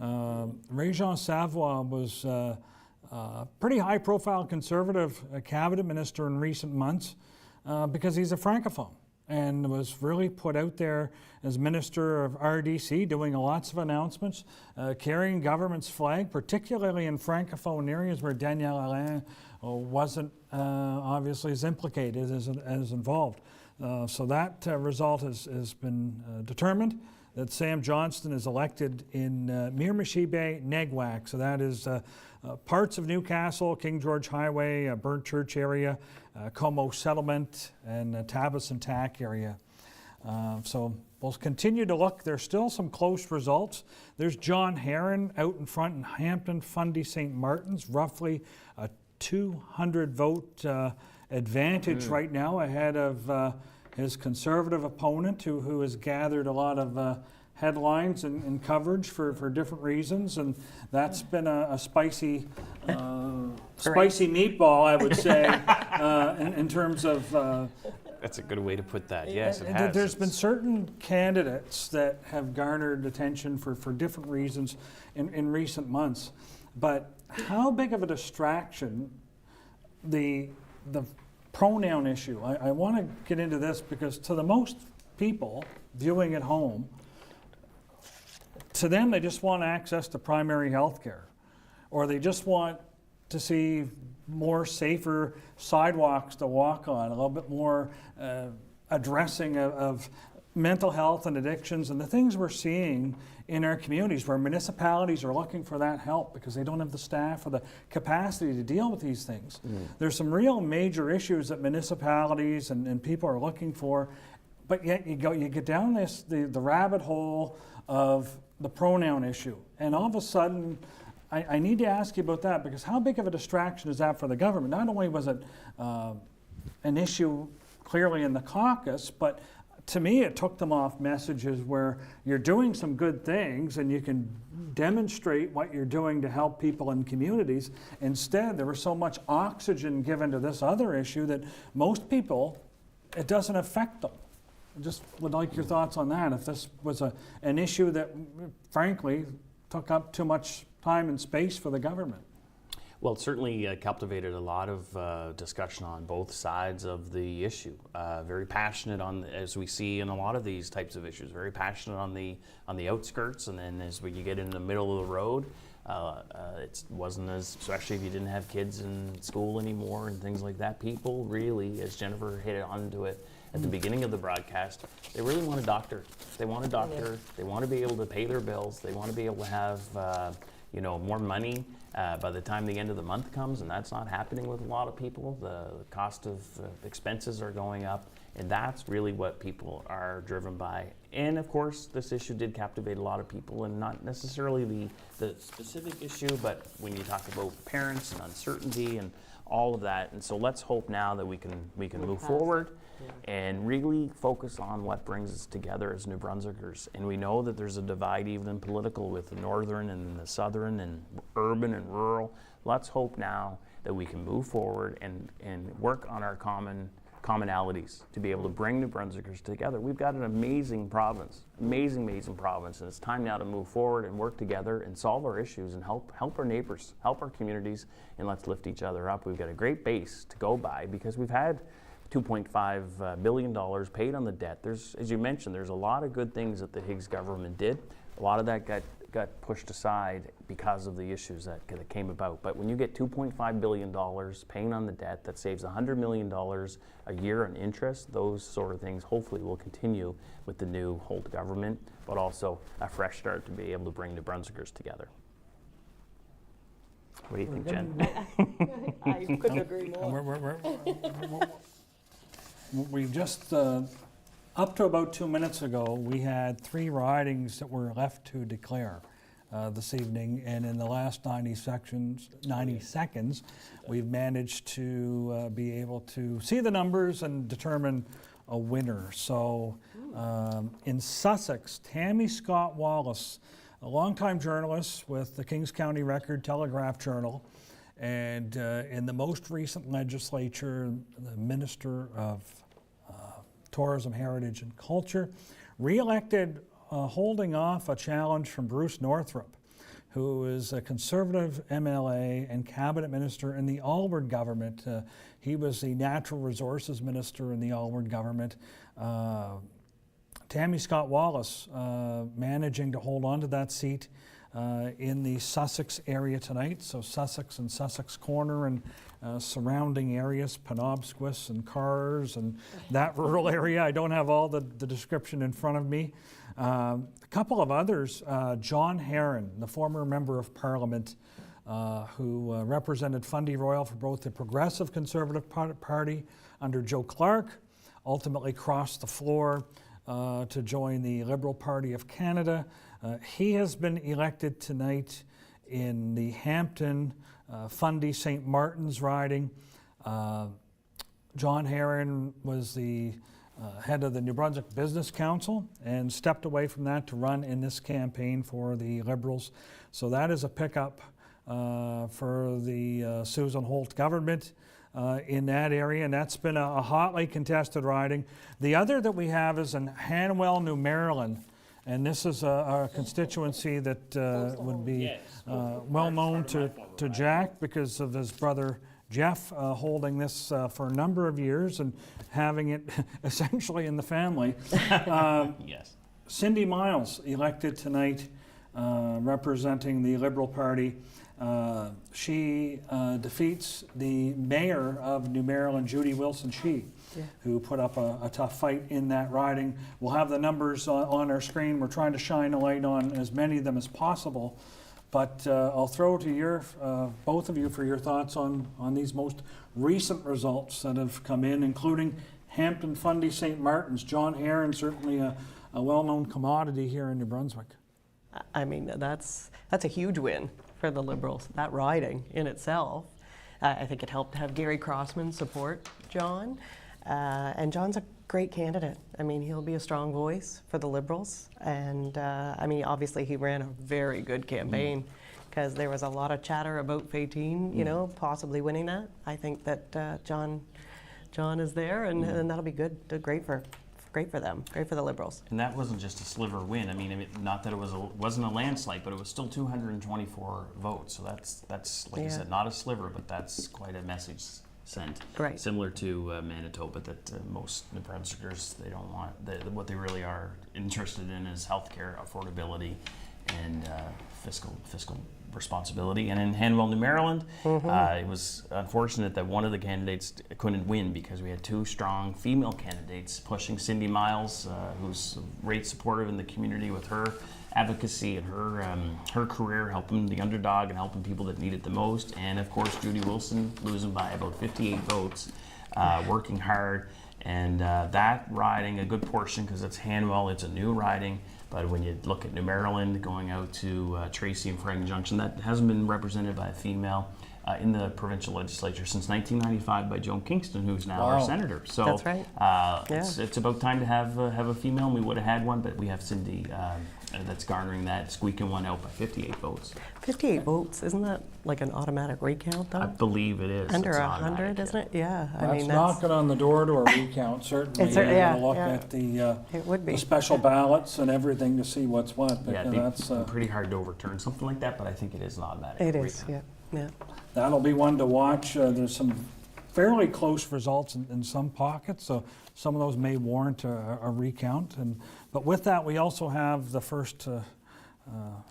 Réjean Savoie was a pretty high-profile Conservative cabinet minister in recent months because he's a francophone and was really put out there as Minister of RDC, doing lots of announcements, carrying government's flag, particularly in francophone areas where Daniel Alain wasn't obviously as implicated as involved. So that result has been determined, that Sam Johnston is elected in Miramichi Bay, Neguac. So that is parts of Newcastle, King George Highway, Burnt Church area, Como Settlement, and Tavis and Tack area. So we'll continue to look. There's still some close results. There's John Herron out in front in Hampton, Fundy, St. Martin's, roughly a 200 vote advantage right now ahead of his Conservative opponent, who has gathered a lot of headlines and coverage for different reasons, and that's been a spicy meatball, I would say, in terms of. That's a good way to put that. Yes, it has. There's been certain candidates that have garnered attention for different reasons in recent months, but how big of a distraction the pronoun issue. I want to get into this because to the most people viewing at home, to them they just want access to primary health care, or they just want to see more safer sidewalks to walk on, a little bit more addressing of mental health and addictions and the things we're seeing in our communities where municipalities are looking for that help because they don't have the staff or the capacity to deal with these things. There's some real major issues that municipalities and people are looking for, but yet you get down the rabbit hole of the pronoun issue, and all of a sudden I need to ask you about that, because how big of a distraction is that for the government? Not only was it an issue clearly in the caucus, but to me it took them off messages where you're doing some good things and you can demonstrate what you're doing to help people in communities. Instead, there was so much oxygen given to this other issue that most people, it doesn't affect them. I just would like your thoughts on that. If this was an issue that, frankly, took up too much time and space for the government. Well, it certainly captivated a lot of discussion on both sides of the issue. Very passionate on, as we see in a lot of these types of issues, very passionate on the outskirts, and then as you get in the middle of the road, it wasn't as, especially if you didn't have kids in school anymore and things like that. People really, as Jennifer hit onto it at the beginning of the broadcast, they really want a doctor. They want a doctor. They want to be able to pay their bills. They want to be able to have more money by the time the end of the month comes, and that's not happening with a lot of people. The cost of expenses are going up, and that's really what people are driven by. And of course, this issue did captivate a lot of people, and not necessarily the specific issue, but when you talk about parents and uncertainty and all of that. And so let's hope now that we can move forward. and really focus on what brings us together as New Brunswickers. And we know that there's a divide even in political with the northern and the southern and urban and rural. Let's hope now that we can move forward and work on our commonalities to be able to bring New Brunswickers together. We've got an amazing province, amazing province, and it's time now to move forward and work together and solve our issues and help our neighbors, help our communities, and let's lift each other up. We've got a great base to go by because we've had $2.5 billion paid on the debt. There's, as you mentioned, there's a lot of good things that the Higgs government did. A lot of that got pushed aside because of the issues that came about. But when you get $2.5 billion paying on the debt, that saves $100 million a year in interest. Those sort of things hopefully will continue with the new Holt government, but also a fresh start to be able to bring New Brunswickers together. What do you think, Jen? I couldn't agree more. We've just, up to about 2 minutes ago, we had 3 ridings that were left to declare this evening, and in the last 90 seconds, we've managed to be able to see the numbers and determine a winner. So in Sussex, Tammy Scott Wallace, a longtime journalist with the Kings County Record Telegraph Journal, and in the most recent legislature, the Minister of Tourism, Heritage and Culture, re-elected holding off a challenge from Bruce Northrup, who is a Conservative MLA and Cabinet Minister in the Alward government. He was the Natural Resources Minister in the Alward government. Tammy Scott Wallace managing to hold on to that seat in the Sussex area tonight. So Sussex and Sussex Corner and surrounding areas, Penobscot and Cars and that rural area. I don't have all the description in front of me. A couple of others, John Herron, the former Member of Parliament who represented Fundy Royal for both the Progressive Conservative Party under Joe Clark, ultimately crossed the floor to join the Liberal Party of Canada. He has been elected tonight in the Hampton Fundy St. Martin's riding. John Herron was the head of the New Brunswick Business Council and stepped away from that to run in this campaign for the Liberals. So that is a pickup for the Susan Holt government in that area, and that's been a hotly contested riding. The other that we have is in Hanwell, New Maryland, and this is a constituency that would be well known to Jack because of his brother Jeff holding this for a number of years and having it essentially in the family. Yes. Cindy Miles elected tonight representing the Liberal Party. She defeats the mayor of New Maryland, Judy Wilson-Shee, who put up a tough fight in that riding. We'll have the numbers on our screen. We're trying to shine a light on as many of them as possible. But I'll throw to your both of you for your thoughts on these most recent results that have come in, including Hampton Fundy St. Martin's. John Herron, certainly a well-known commodity here in New Brunswick. I mean, that's a huge win for the Liberals, that riding in itself. I think it helped to have Gary Crossman support John. And John's a great candidate. I mean, he'll be a strong voice for the Liberals. And I mean, obviously he ran a very good campaign because there was a lot of chatter about Faytine, you know, possibly winning that. I think that John is there, and that'll be good, great for them, great for the Liberals. And that wasn't just a sliver win. I mean, not that it wasn't a landslide, but it was still 224 votes. So that's like I said, not a sliver, but that's quite a message sent. Right. Similar to Manitoba, that most New Brunswickers, they don't want, what they really are interested in is healthcare affordability and fiscal responsibility. And in Hanwell, New Maryland, it was unfortunate that one of the candidates couldn't win because we had 2 strong female candidates pushing Cindy Miles, who's great supportive in the community with her advocacy and her career, helping the underdog and helping people that need it the most. And of course, Judy Wilson losing by about 58 votes, working hard. And that riding, a good portion, because it's Hanwell, it's a new riding. But when you look at New Maryland, going out to Tracy and Frank Junction, that hasn't been represented by a female. in the provincial legislature since 1995 by Joan Kingston, who's now our Wow. senator. So That's right. it's about time to have a female, and we would have had one, but we have Cindy that's garnering that, squeaking one out by 58 votes. 58 votes, isn't that like an automatic recount though? I believe it is. Under It's 100, automatic, isn't it? Yeah, I That's mean, knocking on the door to a recount, certainly. It's You're yeah, gonna look yeah. at the It would be. the special ballots and everything to see what's what. Yeah, it'd That's, be pretty hard to overturn something like that, but I think it is an automatic. It is, recount. yeah. that'll be one to watch. There's some fairly close results in some pockets, so some of those may warrant a recount. But with that, we also have the first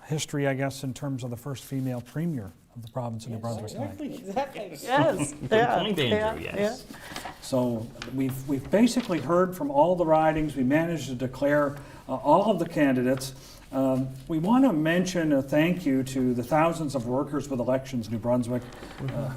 history, I guess, in terms of the first female premier of the province of New Brunswick. Exactly. Yes. Good point, Andrew, yes. So we've basically heard from all the ridings. We managed to declare all of the candidates. We want to mention a thank you to the thousands of workers with Elections New Brunswick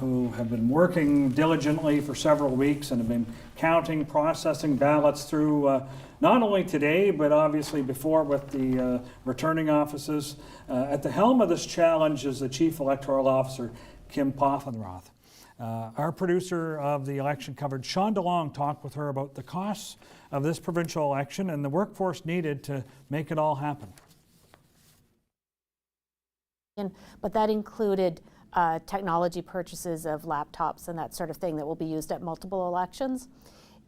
who have been working diligently for several weeks and have been counting, processing ballots through not only today, but obviously before with the returning offices. At the helm of this challenge is the Chief Electoral Officer, Kim Poffenroth. Our producer of the election coverage, Sean DeLong, talked with her about the costs of this provincial election and the workforce needed to make it all happen. But that included technology purchases of laptops and that sort of thing that will be used at multiple elections.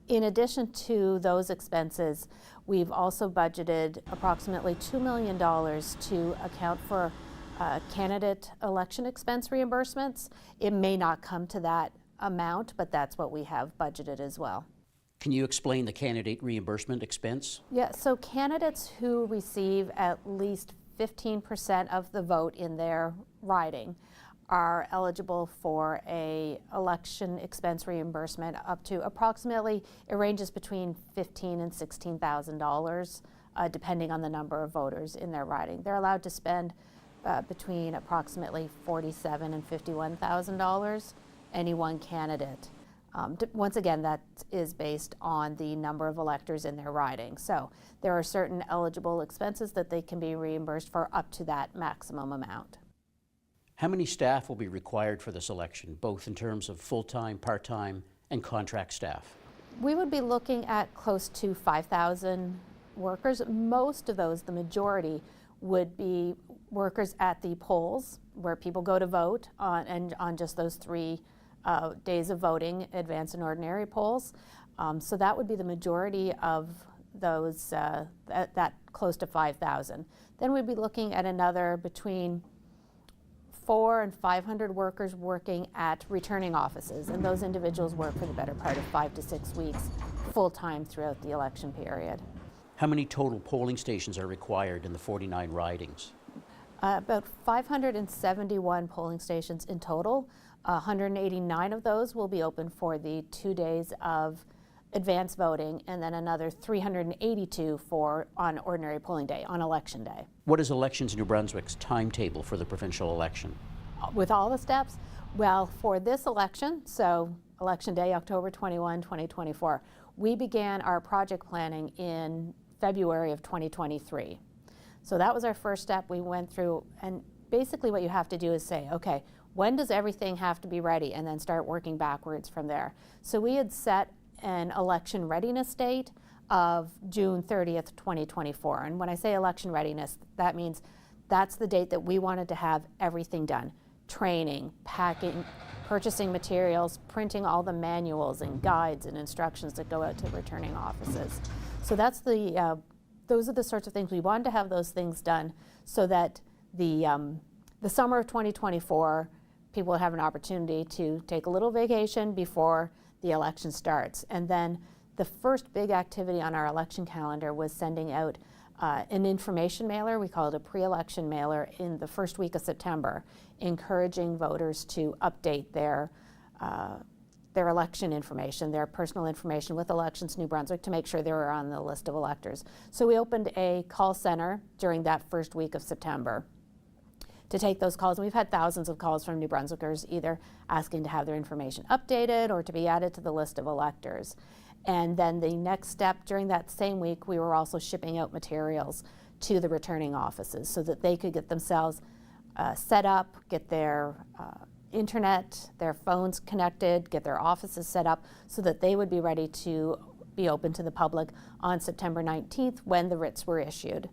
In addition to those expenses, we've also budgeted approximately $2 million to account for candidate election expense reimbursements. It may not come to that amount, but that's what we have budgeted as well. Can you explain the candidate reimbursement expense? Yeah, so candidates who receive at least 15% of the vote in their riding are eligible for a election expense reimbursement up to approximately, it ranges between $15,000 and $16,000, depending on the number of voters in their riding. They're allowed to spend between approximately $47,000 and $51,000, any one candidate. Once again, that is based on the number of electors in their riding. So there are certain eligible expenses that they can be reimbursed for up to that maximum amount. How many staff will be required for this election, both in terms of full-time, part-time, and contract staff? We would be looking at close to 5,000 workers. Most of those, the majority, would be workers at the polls where people go to vote on just those 3 days of voting, advance and ordinary polls. So that would be the majority of those, that close to 5,000. Then we'd be looking at another between 400 and 500 workers working at returning offices, and those individuals work for the better part of 5 to 6 weeks full-time throughout the election period. How many total polling stations are required in the 49 ridings? About 571 polling stations in total. 189 of those will be open for the 2 days of advance voting, and then another 382 on ordinary polling day, on election day. What is Elections New Brunswick's timetable for the provincial election? With all the steps? Well, for this election, so election day, October 21, 2024, we began our project planning in February of 2023. So that was our first step. We went through, and basically what you have to do is say, okay, when does everything have to be ready, and then start working backwards from there. So we had set an election readiness date of June 30th, 2024. And when I say election readiness, that means that's the date that we wanted to have everything done. Training, packing, purchasing materials, printing all the manuals and guides and instructions that go out to returning offices. So that's those are the sorts of things we wanted to have those things done so that the summer of 2024, people would have an opportunity to take a little vacation before the election starts. And then the first big activity on our election calendar was sending out an information mailer. We call it a pre-election mailer in the first week of September, encouraging voters to update their election information, their personal information with Elections New Brunswick to make sure they were on the list of electors. So we opened a call center during that first week of September to take those calls. And we've had thousands of calls from New Brunswickers either asking to have their information updated or to be added to the list of electors. And then the next step during that same week, we were also shipping out materials to the returning offices so that they could get themselves set up, get their internet, their phones connected, get their offices set up so that they would be ready to be open to the public on September 19th when the writs were issued.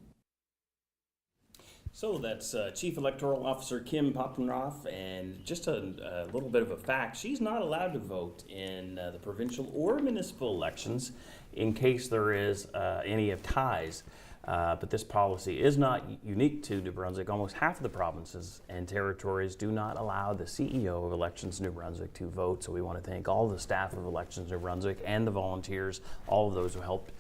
So that's Chief Electoral Officer Kim Popenroff, and just a little bit of a fact, she's not allowed to vote in the provincial or municipal elections in case there is any of ties. But this policy is not unique to New Brunswick. Almost half of the provinces and territories do not allow the CEO of Elections New Brunswick to vote. So we want to thank all the staff of Elections New Brunswick and the volunteers, all of those who helped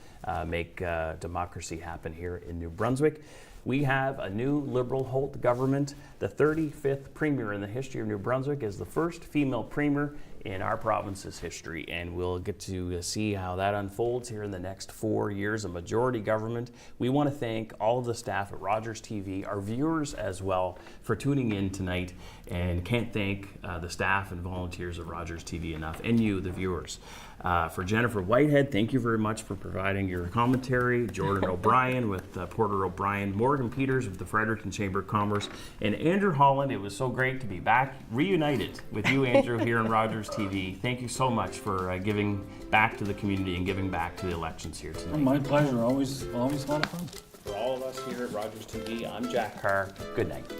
make democracy happen here in New Brunswick. We have a new Liberal Holt government. The 35th Premier in the history of New Brunswick is the first female Premier in our province's history, and we'll get to see how that unfolds here in the next 4 years, a majority government. We want to thank all of the staff at Rogers TV, our viewers as well, for tuning in tonight, and can't thank the staff and volunteers of Rogers TV enough, and you, the viewers. For Jennifer Whitehead, thank you very much for providing your commentary. Jordan O'Brien with Porter O'Brien, Morgan Peters with the Fredericton Chamber of Commerce, and Andrew Holland. It was so great to be back, reunited with you, Andrew, here on Rogers TV. Thank you so much for giving back to the community and giving back to the elections here tonight. My pleasure. Always a lot of fun. For all of us here at Rogers TV, I'm Jack Carr. Good night.